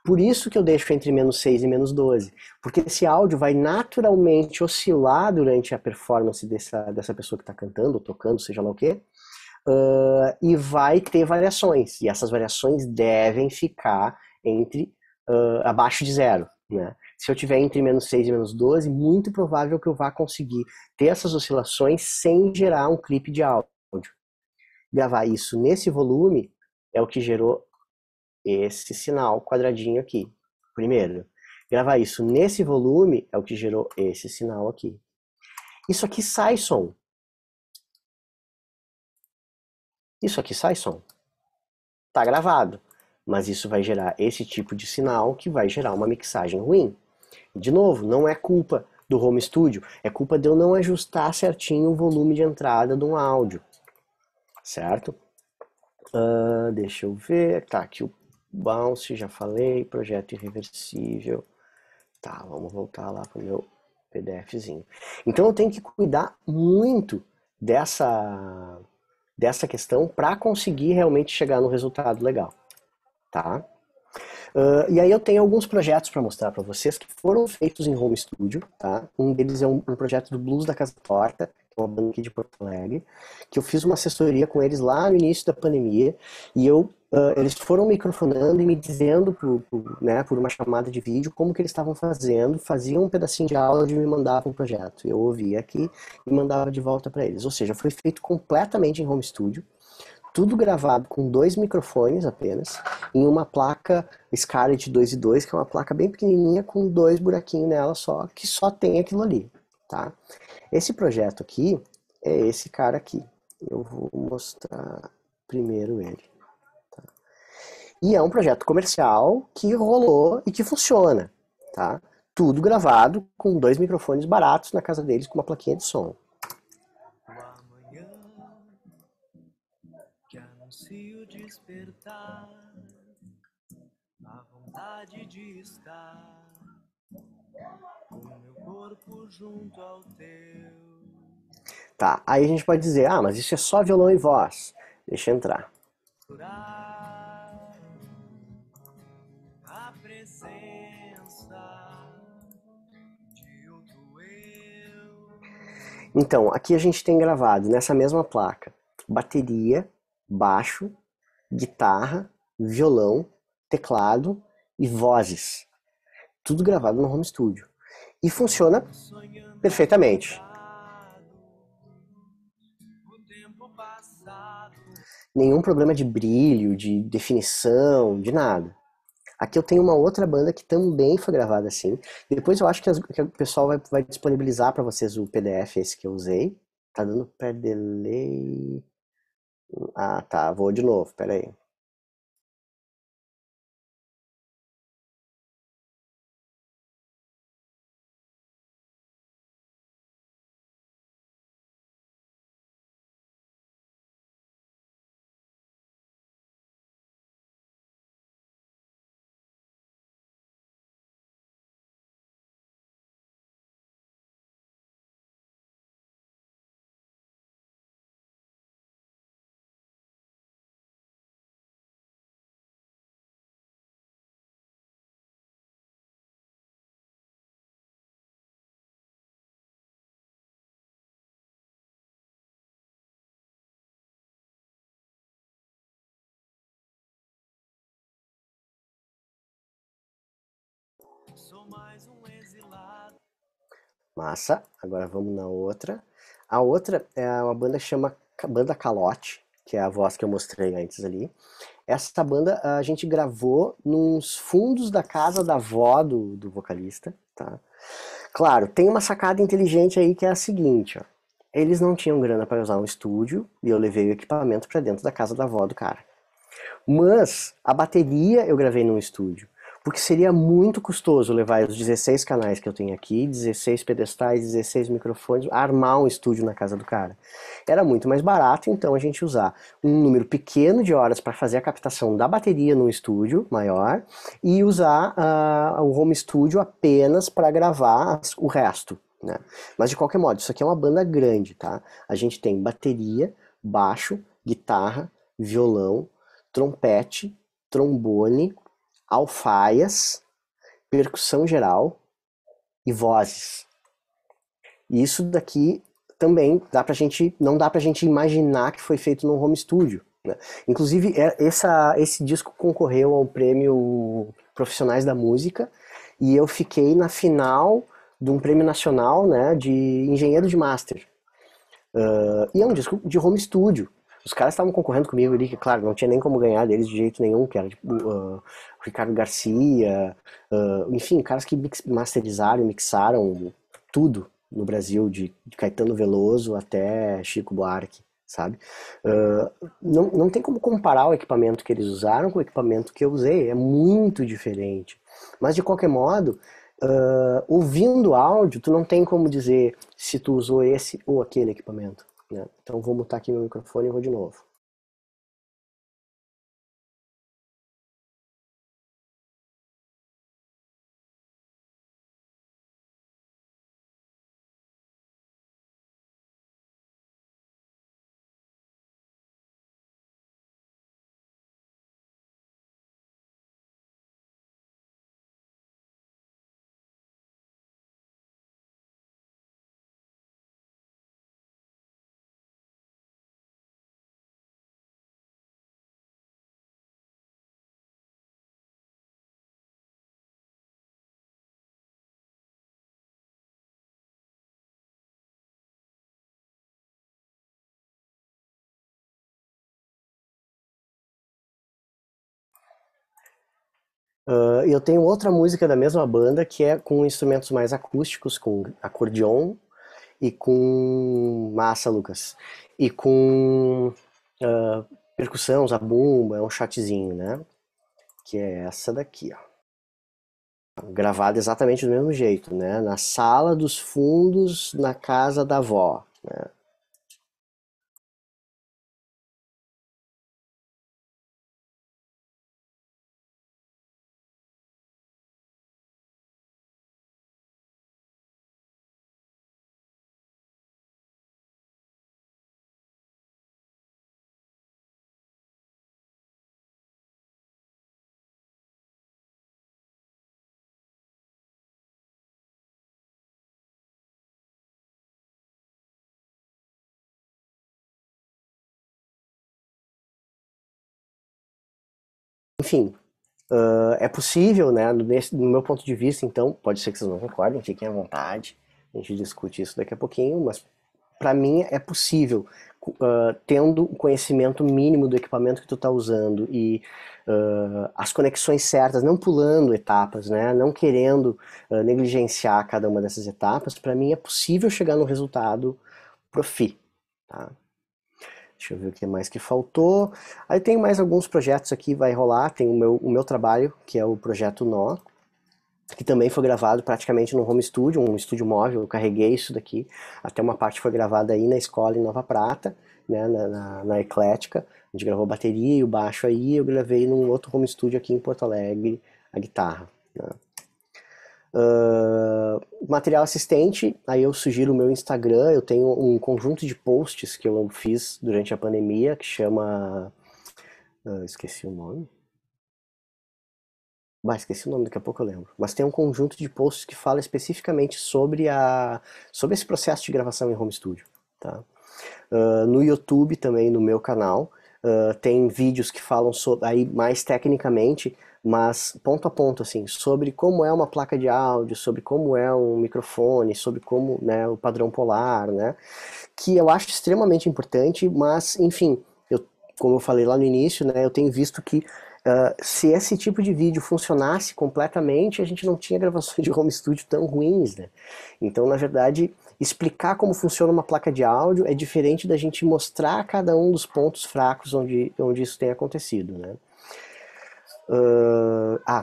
Por isso que eu deixo entre -6 e -12. Porque esse áudio vai naturalmente oscilar durante a performance dessa pessoa que está cantando, ou tocando, seja lá o quê. E vai ter variações. E essas variações devem ficar abaixo de 0. Né? Se eu tiver entre -6 e -12, muito provável que eu vá conseguir ter essas oscilações sem gerar um clipe de áudio. Gravar isso nesse volume é o que gerou esse sinal quadradinho aqui. Primeiro, gravar isso nesse volume é o que gerou esse sinal aqui. Isso aqui sai som. Isso aqui sai som. Tá gravado. Mas isso vai gerar esse tipo de sinal que vai gerar uma mixagem ruim. De novo, não é culpa do home studio, é culpa de eu não ajustar certinho o volume de entrada de um áudio. Certo? Deixa eu ver. Tá, aqui o bounce, já falei, projeto irreversível. Tá, vamos voltar lá pro meu PDFzinho. Então eu tenho que cuidar muito dessa questão para conseguir realmente chegar no resultado legal. Tá? E aí eu tenho alguns projetos para mostrar para vocês que foram feitos em home studio, tá? Um deles é um projeto do Blues da Casa Torta, que é uma banda aqui de Porto Alegre, que eu fiz uma assessoria com eles lá no início da pandemia, e eles foram microfonando e me dizendo por uma chamada de vídeo como que eles estavam fazendo, faziam um pedacinho de áudio e me mandavam um projeto. Eu ouvia aqui e mandava de volta para eles. Ou seja, foi feito completamente em home studio, tudo gravado com 2 microfones apenas, em uma placa Scarlett 2.2, que é uma placa bem pequenininha com 2 buraquinhos nela só, que só tem aquilo ali, tá? Esse projeto aqui é esse cara aqui. Eu vou mostrar primeiro ele. Tá? E é um projeto comercial que rolou e que funciona, tá? Tudo gravado com 2 microfones baratos na casa deles com uma plaquinha de som. anuncio despertar, a vontade de estar com meu corpo junto ao teu. Tá, aí a gente pode dizer, ah, mas isso é só violão e voz. Deixa eu entrar. Curar a presença de outro eu. Então, aqui a gente tem gravado nessa mesma placa bateria, baixo, guitarra, violão, teclado e vozes. Tudo gravado no home studio. E funciona Sonhando perfeitamente. acordado, o tempo passado. Nenhum problema de brilho, de definição, de nada. Aqui eu tenho uma outra banda que também foi gravada assim. Depois eu acho que o pessoal vai disponibilizar para vocês o PDF esse que eu usei. Tá dando pré-delay. Ah, tá. Vou de novo, peraí. Sou mais um exilado. Massa. Agora vamos na outra. A outra é uma banda que chama Banda Calote, que é a voz que eu mostrei antes ali. Essa banda a gente gravou nos fundos da casa da avó do vocalista, tá? Claro, tem uma sacada inteligente aí que é a seguinte, ó. Eles não tinham grana para usar um estúdio e eu levei o equipamento para dentro da casa da avó do cara. Mas a bateria eu gravei num estúdio, porque seria muito custoso levar os 16 canais que eu tenho aqui, 16 pedestais, 16 microfones, armar um estúdio na casa do cara. Era muito mais barato, então a gente usar um número pequeno de horas para fazer a captação da bateria no estúdio maior e usar o home studio apenas para gravar o resto. Né? Mas de qualquer modo, isso aqui é uma banda grande, tá? A gente tem bateria, baixo, guitarra, violão, trompete, trombone, alfaias, percussão geral e vozes. E isso daqui também não dá pra gente imaginar que foi feito num home studio. Né? Inclusive, esse disco concorreu ao prêmio Profissionais da Música e eu fiquei na final de um prêmio nacional, né, de engenheiro de master. E é um disco de home studio. Os caras estavam concorrendo comigo ali, que claro, não tinha nem como ganhar deles de jeito nenhum, que era tipo, o Ricardo Garcia, enfim, caras que masterizaram e mixaram tudo no Brasil, de Caetano Veloso até Chico Buarque, sabe? Não tem como comparar o equipamento que eles usaram com o equipamento que eu usei, é muito diferente. Mas de qualquer modo, ouvindo áudio, tu não tem como dizer se tu usou esse ou aquele equipamento. Né? Então vou mutar aqui meu microfone e vou de novo. Eu tenho outra música da mesma banda que é com instrumentos mais acústicos, com acordeon e com massa, Lucas, e com percussão, zabumba, é um shotzinho, né? Que é essa daqui, ó. Gravada exatamente do mesmo jeito, né? Na sala dos fundos, na casa da avó, né? Enfim, é possível, né, no meu ponto de vista, então, pode ser que vocês não concordem, fiquem à vontade, a gente discute isso daqui a pouquinho, mas para mim é possível, tendo o conhecimento mínimo do equipamento que tu está usando e as conexões certas, não pulando etapas, né, não querendo negligenciar cada uma dessas etapas, para mim é possível chegar no resultado profi, tá? Deixa eu ver o que mais que faltou. Aí tem mais alguns projetos aqui, vai rolar. Tem o meu trabalho, que é o projeto Nó, que também foi gravado praticamente no home studio, um estúdio móvel. Eu carreguei isso daqui. Até uma parte foi gravada aí na escola em Nova Prata, né, na Eclética. A gente gravou a bateria e o baixo aí. Eu gravei num outro home studio aqui em Porto Alegre, a guitarra, né. Material assistente, aí eu sugiro o meu Instagram, eu tenho um conjunto de posts que eu fiz durante a pandemia, que chama... esqueci o nome. Esqueci o nome, daqui a pouco eu lembro. Mas tem um conjunto de posts que fala especificamente sobre esse processo de gravação em home studio, tá? No YouTube também, no meu canal, tem vídeos que falam aí mais tecnicamente, mas ponto a ponto, assim, sobre como é uma placa de áudio, sobre como é um microfone, sobre como, né, o padrão polar, né, que eu acho extremamente importante, mas, enfim, como eu falei lá no início, né, eu tenho visto que se esse tipo de vídeo funcionasse completamente, a gente não tinha gravações de home studio tão ruins, né? Então, na verdade, explicar como funciona uma placa de áudio é diferente da gente mostrar cada um dos pontos fracos onde isso tem acontecido, né?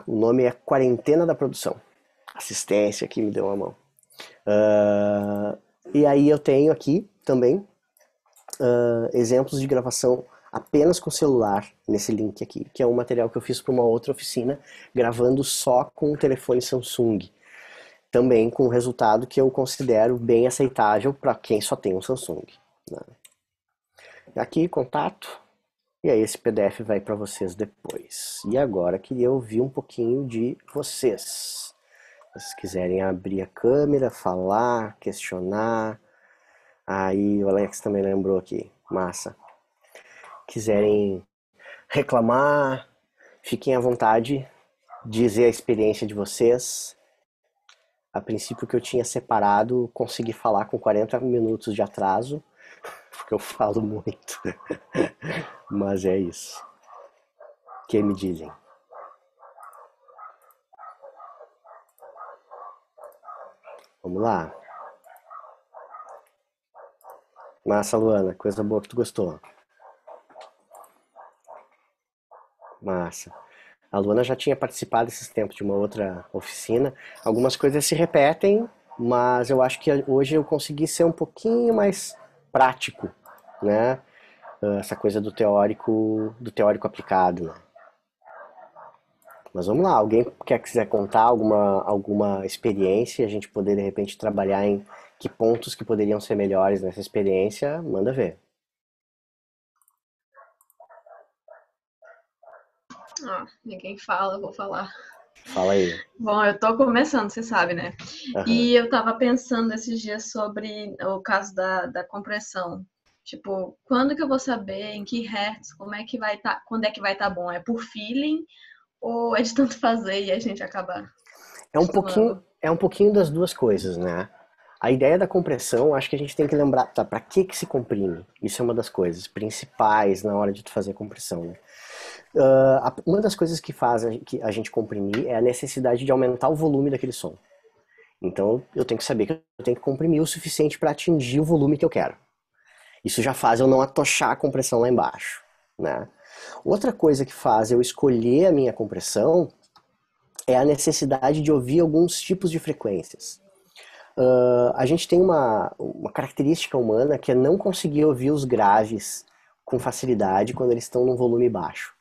O nome é Quarentena da Produção. Assistência aqui me deu uma mão. E aí eu tenho aqui também exemplos de gravação apenas com celular nesse link aqui, que é um material que eu fiz para uma outra oficina, gravando só com o telefone Samsung. Também com um resultado que eu considero bem aceitável para quem só tem um Samsung, né? Aqui, contato, e aí esse PDF vai para vocês depois. E agora queria ouvir um pouquinho de vocês. Se vocês quiserem abrir a câmera, falar, questionar. Aí o Alex também lembrou aqui, massa. Quiserem reclamar, fiquem à vontade, dizer a experiência de vocês. A princípio que eu tinha separado, consegui falar com 40 minutos de atraso, porque eu falo muito. Mas é isso. O que me dizem? Vamos lá. Massa, Luana, coisa boa que tu gostou. Massa. A Luana já tinha participado esses tempos de uma outra oficina. Algumas coisas se repetem, mas eu acho que hoje eu consegui ser um pouquinho mais prático, né? Essa coisa do teórico aplicado, né? Mas vamos lá, alguém quiser contar alguma experiência e a gente poder de repente trabalhar em que pontos que poderiam ser melhores nessa experiência, manda ver. Ninguém fala, eu vou falar. Fala aí. Bom, eu tô começando, você sabe, né? Aham. E eu tava pensando esses dias sobre o caso da compressão. Tipo, quando que eu vou saber em que hertz, como é que vai estar, quando é que vai estar bom? É por feeling ou é de tanto fazer e a gente acaba acostumando? É um pouquinho das duas coisas, né? A ideia da compressão, acho que a gente tem que lembrar, tá, para que se comprime? Isso é uma das coisas principais na hora de tu fazer a compressão, né? Uma das coisas que faz a gente comprimir é a necessidade de aumentar o volume daquele som. Então eu tenho que saber que eu tenho que comprimir o suficiente para atingir o volume que eu quero. Isso já faz eu não atochar a compressão lá embaixo, né? Outra coisa que faz eu escolher a minha compressão é a necessidade de ouvir alguns tipos de frequências. A gente tem uma característica humana que é não conseguir ouvir os graves com facilidade quando eles estão num volume baixo.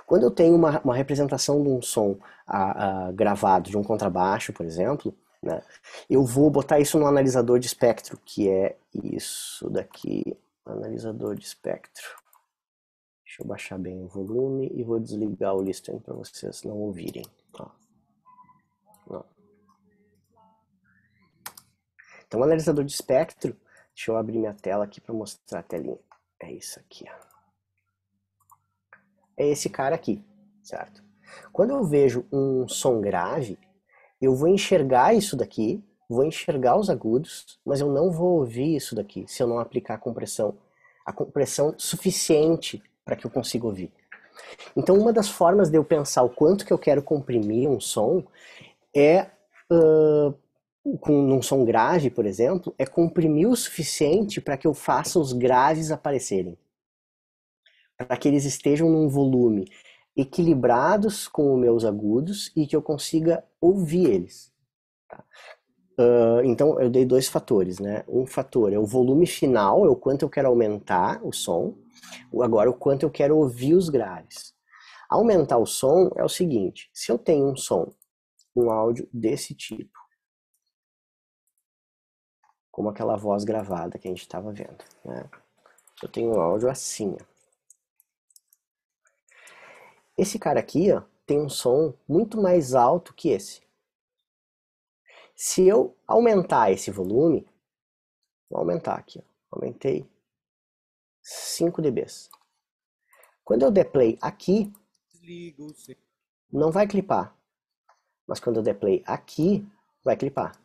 Quando eu tenho uma representação de um som gravado de um contrabaixo, por exemplo, né, eu vou botar isso no analisador de espectro, que é isso daqui, analisador de espectro. Deixa eu baixar bem o volume e vou desligar o listen para vocês não ouvirem. Ó. Ó. Então, o analisador de espectro, deixa eu abrir minha tela aqui para mostrar a telinha. É isso aqui, ó. É esse cara aqui. certo? Quando eu vejo um som grave, eu vou enxergar isso daqui, vou enxergar os agudos, mas eu não vou ouvir isso daqui se eu não aplicar a compressão suficiente para que eu consiga ouvir. Então, uma das formas de eu pensar o quanto que eu quero comprimir um som é, num som grave, por exemplo, é comprimir o suficiente para que eu faça os graves aparecerem. Para que eles estejam num volume equilibrados com os meus agudos e que eu consiga ouvir eles. Tá? Então, eu dei dois fatores, né? Um fator é o volume final, é o quanto eu quero aumentar o som. Agora, o quanto eu quero ouvir os graves. Aumentar o som é o seguinte, se eu tenho um som, um áudio desse tipo, como aquela voz gravada que a gente estava vendo, né? Eu tenho um áudio assim, ó. Esse cara aqui, ó, tem um som muito mais alto que esse. Se eu aumentar esse volume, vou aumentar aqui, ó, aumentei 5 dBs. Quando eu der play aqui, não vai clipar. Mas quando eu der play aqui, vai clipar.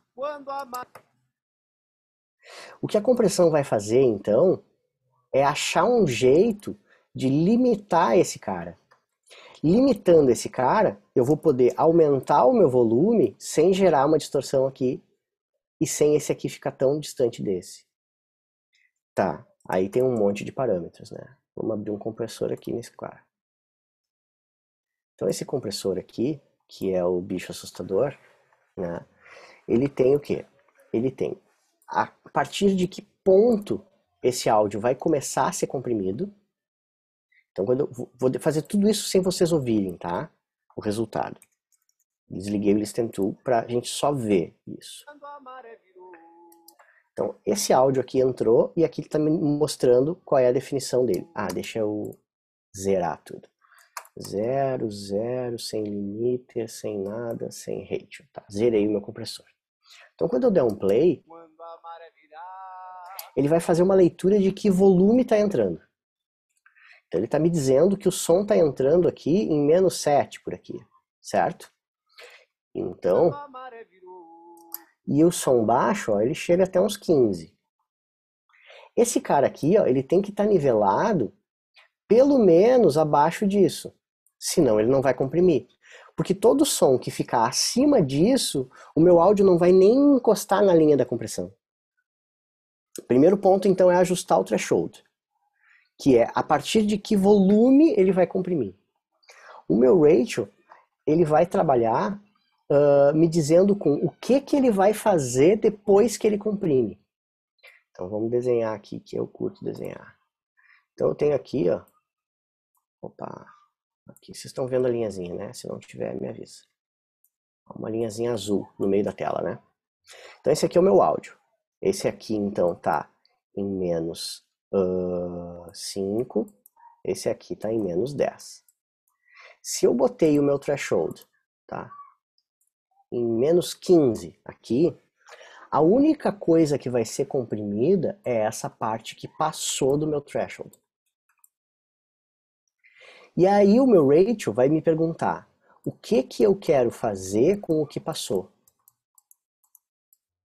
O que a compressão vai fazer, então, é achar um jeito de limitar esse cara. Limitando esse cara, eu vou poder aumentar o meu volume sem gerar uma distorção aqui e sem esse aqui ficar tão distante desse. Tá, aí tem um monte de parâmetros, né? Vamos abrir um compressor aqui nesse cara. Então esse compressor aqui, que é o bicho assustador, né? Ele tem o quê? Ele tem a partir de que ponto esse áudio vai começar a ser comprimido. Então quando eu vou fazer tudo isso sem vocês ouvirem, tá? O resultado. Desliguei o Listen Tool para a gente só ver isso. Então esse áudio aqui entrou e aqui ele está me mostrando qual é a definição dele. Ah, deixa eu zerar tudo. 0, 0, sem limiter, sem nada, sem ratio. Tá, zerei o meu compressor. Então quando eu der um play, ele vai fazer uma leitura de que volume está entrando. Então ele está me dizendo que o som está entrando aqui em menos 7 por aqui, certo? Então, e o som baixo, ó, ele chega até uns 15. Esse cara aqui, ó, ele tem que estar nivelado pelo menos abaixo disso. Senão ele não vai comprimir. Porque todo som que ficar acima disso, o meu áudio não vai nem encostar na linha da compressão. O primeiro ponto, então, é ajustar o threshold. Que é a partir de que volume ele vai comprimir. O meu ratio, ele vai trabalhar me dizendo com o que ele vai fazer depois que ele comprime. Então vamos desenhar aqui, que eu curto desenhar. Então eu tenho aqui, ó. Opa, aqui vocês estão vendo a linhazinha, né? Se não tiver, me avisa. Uma linhazinha azul no meio da tela, né? Então esse aqui é o meu áudio. Esse aqui, então, tá em menos 5. Esse aqui tá em menos 10. Se eu botei o meu threshold, tá? Em menos 15 aqui, a única coisa que vai ser comprimida é essa parte que passou do meu threshold. E aí o meu ratio vai me perguntar o que eu quero fazer com o que passou.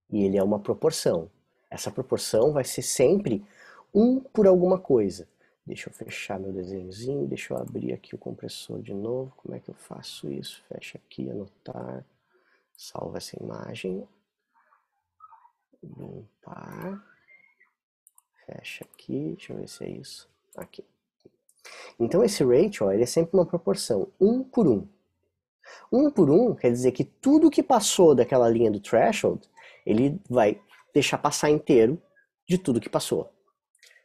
E ele é uma proporção. Essa proporção vai ser sempre 1 por alguma coisa. Deixa eu fechar meu desenhozinho, deixa eu abrir aqui o compressor de novo. Como é que eu faço isso? Fecha aqui, anotar, salva essa imagem, limpar, fecha aqui, deixa eu ver se é isso, aqui. Então esse ratio, ó, ele é sempre uma proporção, 1 por 1. 1 por 1 quer dizer que tudo que passou daquela linha do threshold, ele vai deixar passar inteiro de tudo que passou.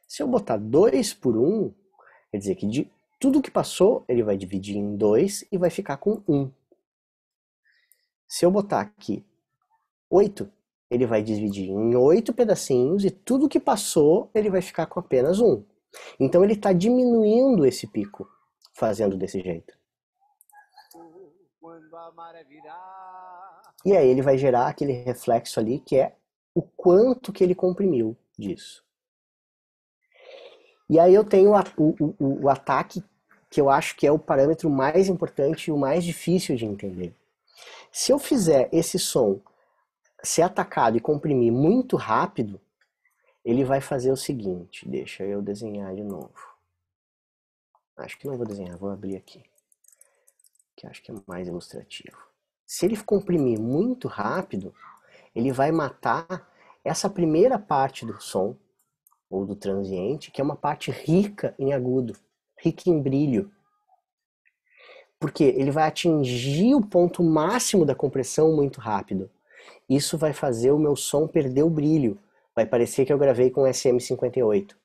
Se eu botar 2 por 1, quer dizer que de tudo que passou, ele vai dividir em 2 e vai ficar com 1. Se eu botar aqui 8, ele vai dividir em 8 pedacinhos e tudo que passou, ele vai ficar com apenas 1. Então ele está diminuindo esse pico, fazendo desse jeito. E aí ele vai gerar aquele reflexo ali, que é o quanto que ele comprimiu disso. E aí eu tenho o ataque que eu acho que é o parâmetro mais importante e o mais difícil de entender. Se eu fizer esse som ser atacado e comprimir muito rápido, ele vai fazer o seguinte, deixa eu desenhar de novo. Acho que não vou desenhar, vou abrir aqui, que acho que é mais ilustrativo. Se ele comprimir muito rápido, ele vai matar essa primeira parte do som, ou do transiente, que é uma parte rica em agudo, rica em brilho. Porque ele vai atingir o ponto máximo da compressão muito rápido. Isso vai fazer o meu som perder o brilho. Vai parecer que eu gravei com SM58.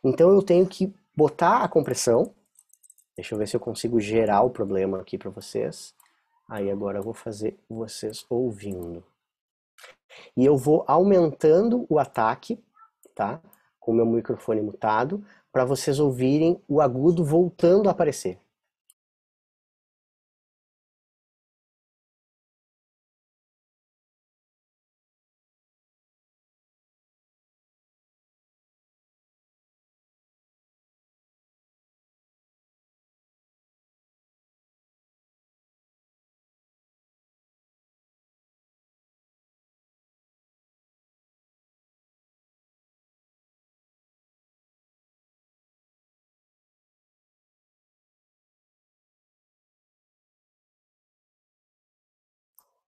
Então eu tenho que botar a compressão. Deixa eu ver se eu consigo gerar o problema aqui para vocês. Aí agora eu vou fazer vocês ouvindo. E eu vou aumentando o ataque, tá? Com o meu microfone mutado, para vocês ouvirem o agudo voltando a aparecer.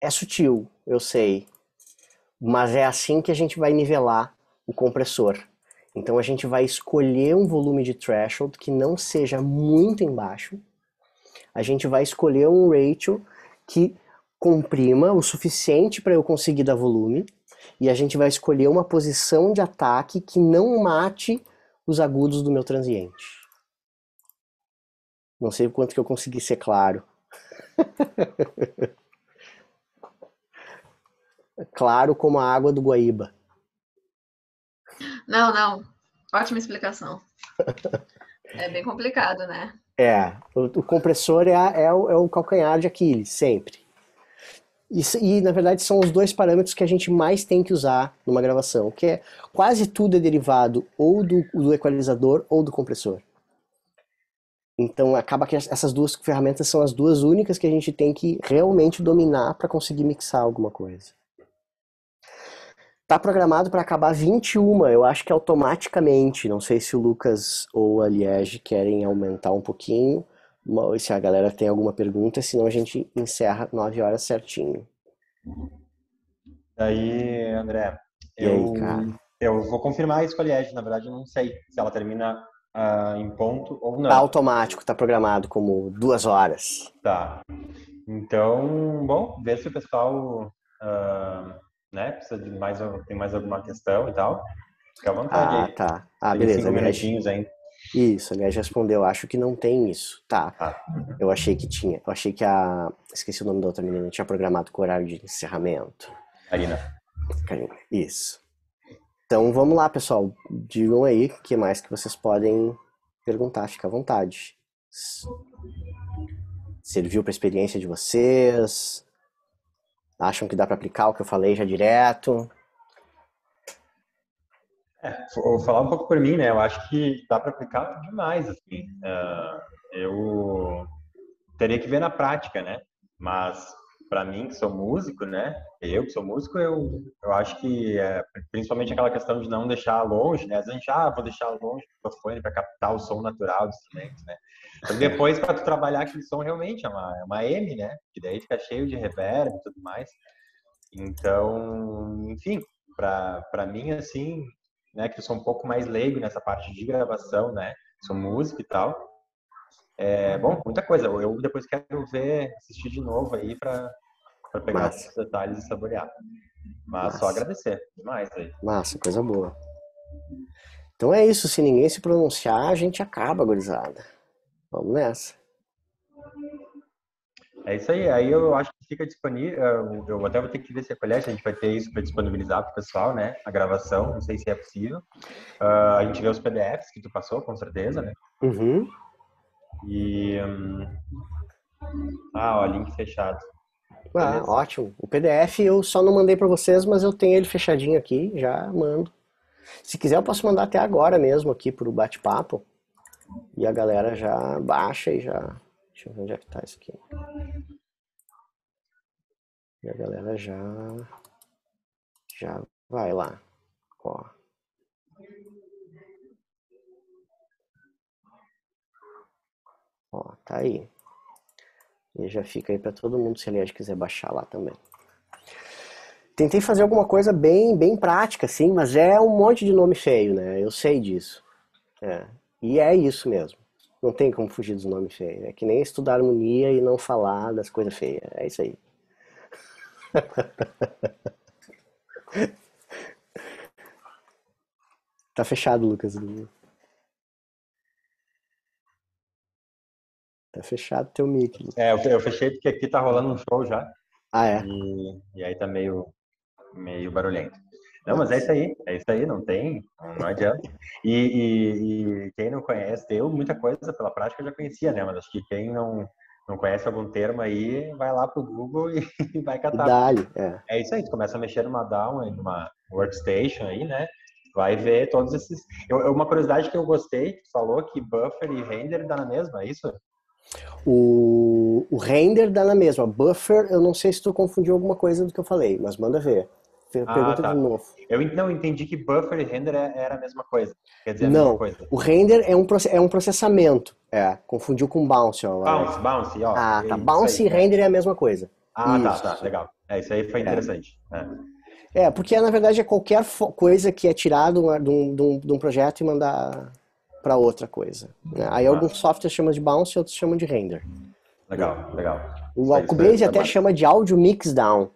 É sutil, eu sei, mas é assim que a gente vai nivelar o compressor. Então a gente vai escolher um volume de threshold que não seja muito embaixo. A gente vai escolher um ratio que comprima o suficiente para eu conseguir dar volume. E a gente vai escolher uma posição de ataque que não mate os agudos do meu transiente. Não sei o quanto que eu consegui ser claro. Claro como a água do Guaíba. Não. Ótima explicação. É bem complicado, né? O compressor é o calcanhar de Aquiles, sempre. E, na verdade, são os dois parâmetros que a gente mais tem que usar numa gravação, que é quase tudo é derivado ou do equalizador ou do compressor. Então, acaba que essas duas ferramentas são as duas únicas que a gente tem que realmente dominar para conseguir mixar alguma coisa. Tá programado para acabar 21, eu acho que automaticamente. Não sei se o Lucas ou a Liege querem aumentar um pouquinho, se a galera tem alguma pergunta, senão a gente encerra 9 horas certinho. Daí, André, E aí, cara? eu vou confirmar isso com a Liege, na verdade eu não sei se ela termina em ponto ou não. Tá automático, tá programado como 2 horas. Tá. Então, bom, ver se o pessoal né, precisa de tem mais alguma questão e tal. Fica à vontade aí. Tá. Tem Beleza. 5 minutinhos ainda. Isso, aliás, respondeu. Acho que não tem isso. Tá. Eu achei que tinha. Eu achei que esqueci o nome da outra menina. Tinha programado com o horário de encerramento. Karina. Isso. Então vamos lá, pessoal. Digam aí o que mais que vocês podem perguntar. Fica à vontade. Serviu para a experiência de vocês? Acham que dá para aplicar o que eu falei já direto? Vou falar um pouco por mim, né? Eu acho que dá para aplicar demais, assim. Eu teria que ver na prática, né? Mas para mim, que sou músico, né? Eu que sou músico, eu acho que principalmente aquela questão de não deixar longe, né? Às vezes a gente, vou deixar longe do microfone para captar o som natural dos instrumentos, né? Então, depois, para tu trabalhar aquele som, realmente é uma M, né? Que daí fica cheio de reverb e tudo mais. Então, enfim, para mim, assim, né? Que eu sou um pouco mais leigo nessa parte de gravação, né? Sou músico e tal. Bom, muita coisa. Eu depois quero assistir de novo aí para pegar os detalhes e saborear. Mas só agradecer demais aí. Massa, coisa boa. Então é isso, se ninguém se pronunciar, a gente acaba, gurizada. Vamos nessa. É isso aí. Aí eu acho que fica disponível. Eu até vou ter que ver se a gente vai ter isso para disponibilizar para o pessoal, né? A gravação, não sei se é possível. A gente vê os PDFs que tu passou, com certeza, né? Uhum. E ó, link fechado. Ótimo. O PDF eu só não mandei para vocês, mas eu tenho ele fechadinho aqui, já mando. Se quiser eu posso mandar até agora mesmo aqui pro bate-papo. E a galera já baixa e já... Deixa eu ver onde é que tá isso aqui. E a galera já vai lá. Ó. Ó, tá aí. E já fica aí pra todo mundo se aliás quiser baixar lá também. Tentei fazer alguma coisa bem prática, assim, mas é um monte de nome feio, né? Eu sei disso. É. E é isso mesmo. Não tem como fugir dos nomes feios. É que nem estudar harmonia e não falar das coisas feias. É isso aí. Tá fechado, Lucas. Tá fechado teu mic, Lucas. Eu fechei porque aqui tá rolando um show já. Ah, é? E aí tá meio barulhento. Não, mas é isso aí, não adianta. E quem não conhece, eu muita coisa pela prática eu já conhecia, né? Mas acho que quem não conhece algum termo aí, vai lá pro Google e vai E catar. dali, é. É isso aí, tu começa a mexer numa DAW, numa workstation aí, né? Vai ver todos esses. Uma curiosidade que eu gostei, que tu falou que buffer e render dá na mesma, é isso? O render dá na mesma. Buffer, eu não sei se tu confundiu alguma coisa do que eu falei, mas manda ver. Ah, Pergunta de tá. novo. Eu não entendi que buffer e render era a mesma coisa. Quer dizer, a mesma Não, coisa. o render é um processamento. É, confundiu com bounce, ó, Alex. Bounce, ó. Ah, É tá. isso Bounce aí. e render é a mesma coisa. Ah, Isso. tá, legal. Isso aí foi interessante. Porque na verdade é qualquer coisa que é tirado de um projeto e mandar para outra coisa, né? Aí alguns Massa. softwares chamam de bounce e outros chamam de render. Legal. O Isso aí Cubase foi até bom. chama de audio mixdown,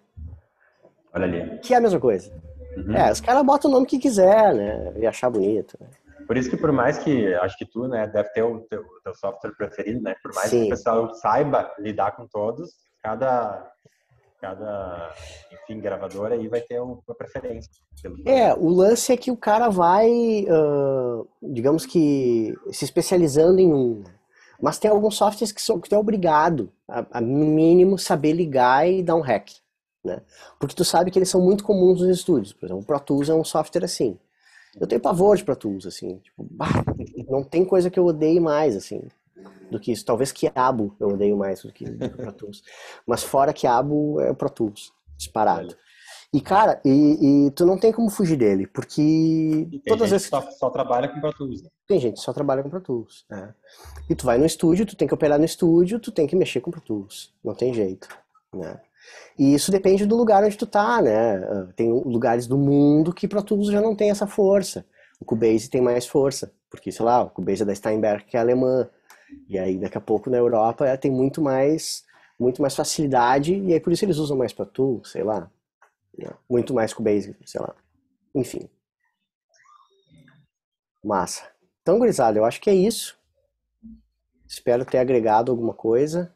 Olha ali. que é a mesma coisa. Uhum. Os caras botam o nome que quiser, né? E achar bonito, né? Por isso que por mais que, acho que tu, né, deve ter o teu software preferido, né? Por mais que o Sim. pessoal saiba lidar com todos, cada enfim, gravador aí vai ter uma preferência. O lance é que o cara vai, digamos que, se especializando em um. Mas tem alguns softwares que tu é obrigado a no mínimo saber ligar e dar um hack, né? Porque tu sabe que eles são muito comuns nos estúdios. Por exemplo, o Pro Tools é um software assim. Eu tenho pavor de Pro Tools, assim. Tipo, não tem coisa que eu odeie mais, assim, do que isso. Talvez Quiabo eu odeio mais do que Pro Tools. Mas fora Quiabo é o Pro Tools, disparado. E, cara, e tu não tem como fugir dele, porque E tem todas gente as que só trabalha com Pro Tools, né? tem gente que só trabalha com Pro Tools. E tu vai no estúdio, tu tem que operar no estúdio, tu tem que mexer com Pro Tools. Não tem jeito, né? E isso depende do lugar onde tu tá, né? Tem lugares do mundo que Pro Tools já não tem essa força. O Cubase tem mais força, porque, sei lá, o Cubase é da Steinberg, que é alemã. E aí, daqui a pouco, na Europa, tem muito mais facilidade, e aí por isso eles usam mais Pro Tools, sei lá. Muito mais Cubase, sei lá. Enfim. Massa. Então, gurizada, eu acho que é isso. Espero ter agregado alguma coisa.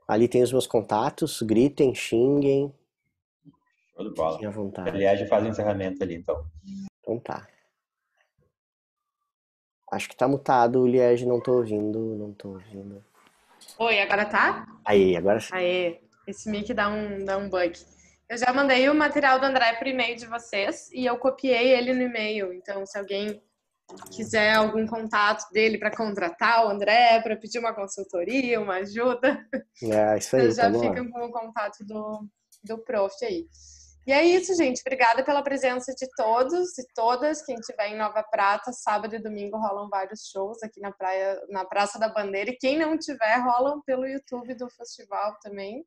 Ali tem os meus contatos. Gritem, xinguem. Show de bola. Fiquem à vontade. Aliás, faz o encerramento ali, então. Então tá. Acho que tá mutado o Liege, não tô ouvindo. Oi, agora tá? Aí, agora sim. Aê, esse mic dá um bug. Eu já mandei o material do André pro e-mail de vocês e eu copiei ele no e-mail. Então, se alguém quiser algum contato dele para contratar o André, para pedir uma consultoria, uma ajuda, Isso aí, vocês já tamo lá. ficam com o contato do Prof aí. E é isso, gente. Obrigada pela presença de todos e todas. Quem estiver em Nova Prata, sábado e domingo rolam vários shows aqui na Praça da Bandeira. E quem não tiver, rolam pelo YouTube do festival também.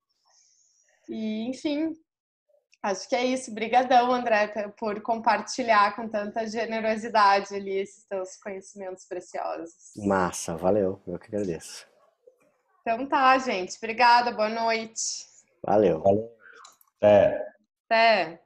E, enfim, acho que é isso. Brigadão, André, por compartilhar com tanta generosidade ali esses teus conhecimentos preciosos. Massa, valeu. Eu que agradeço. Então tá, gente. Obrigada. Boa noite. Valeu. É. Até.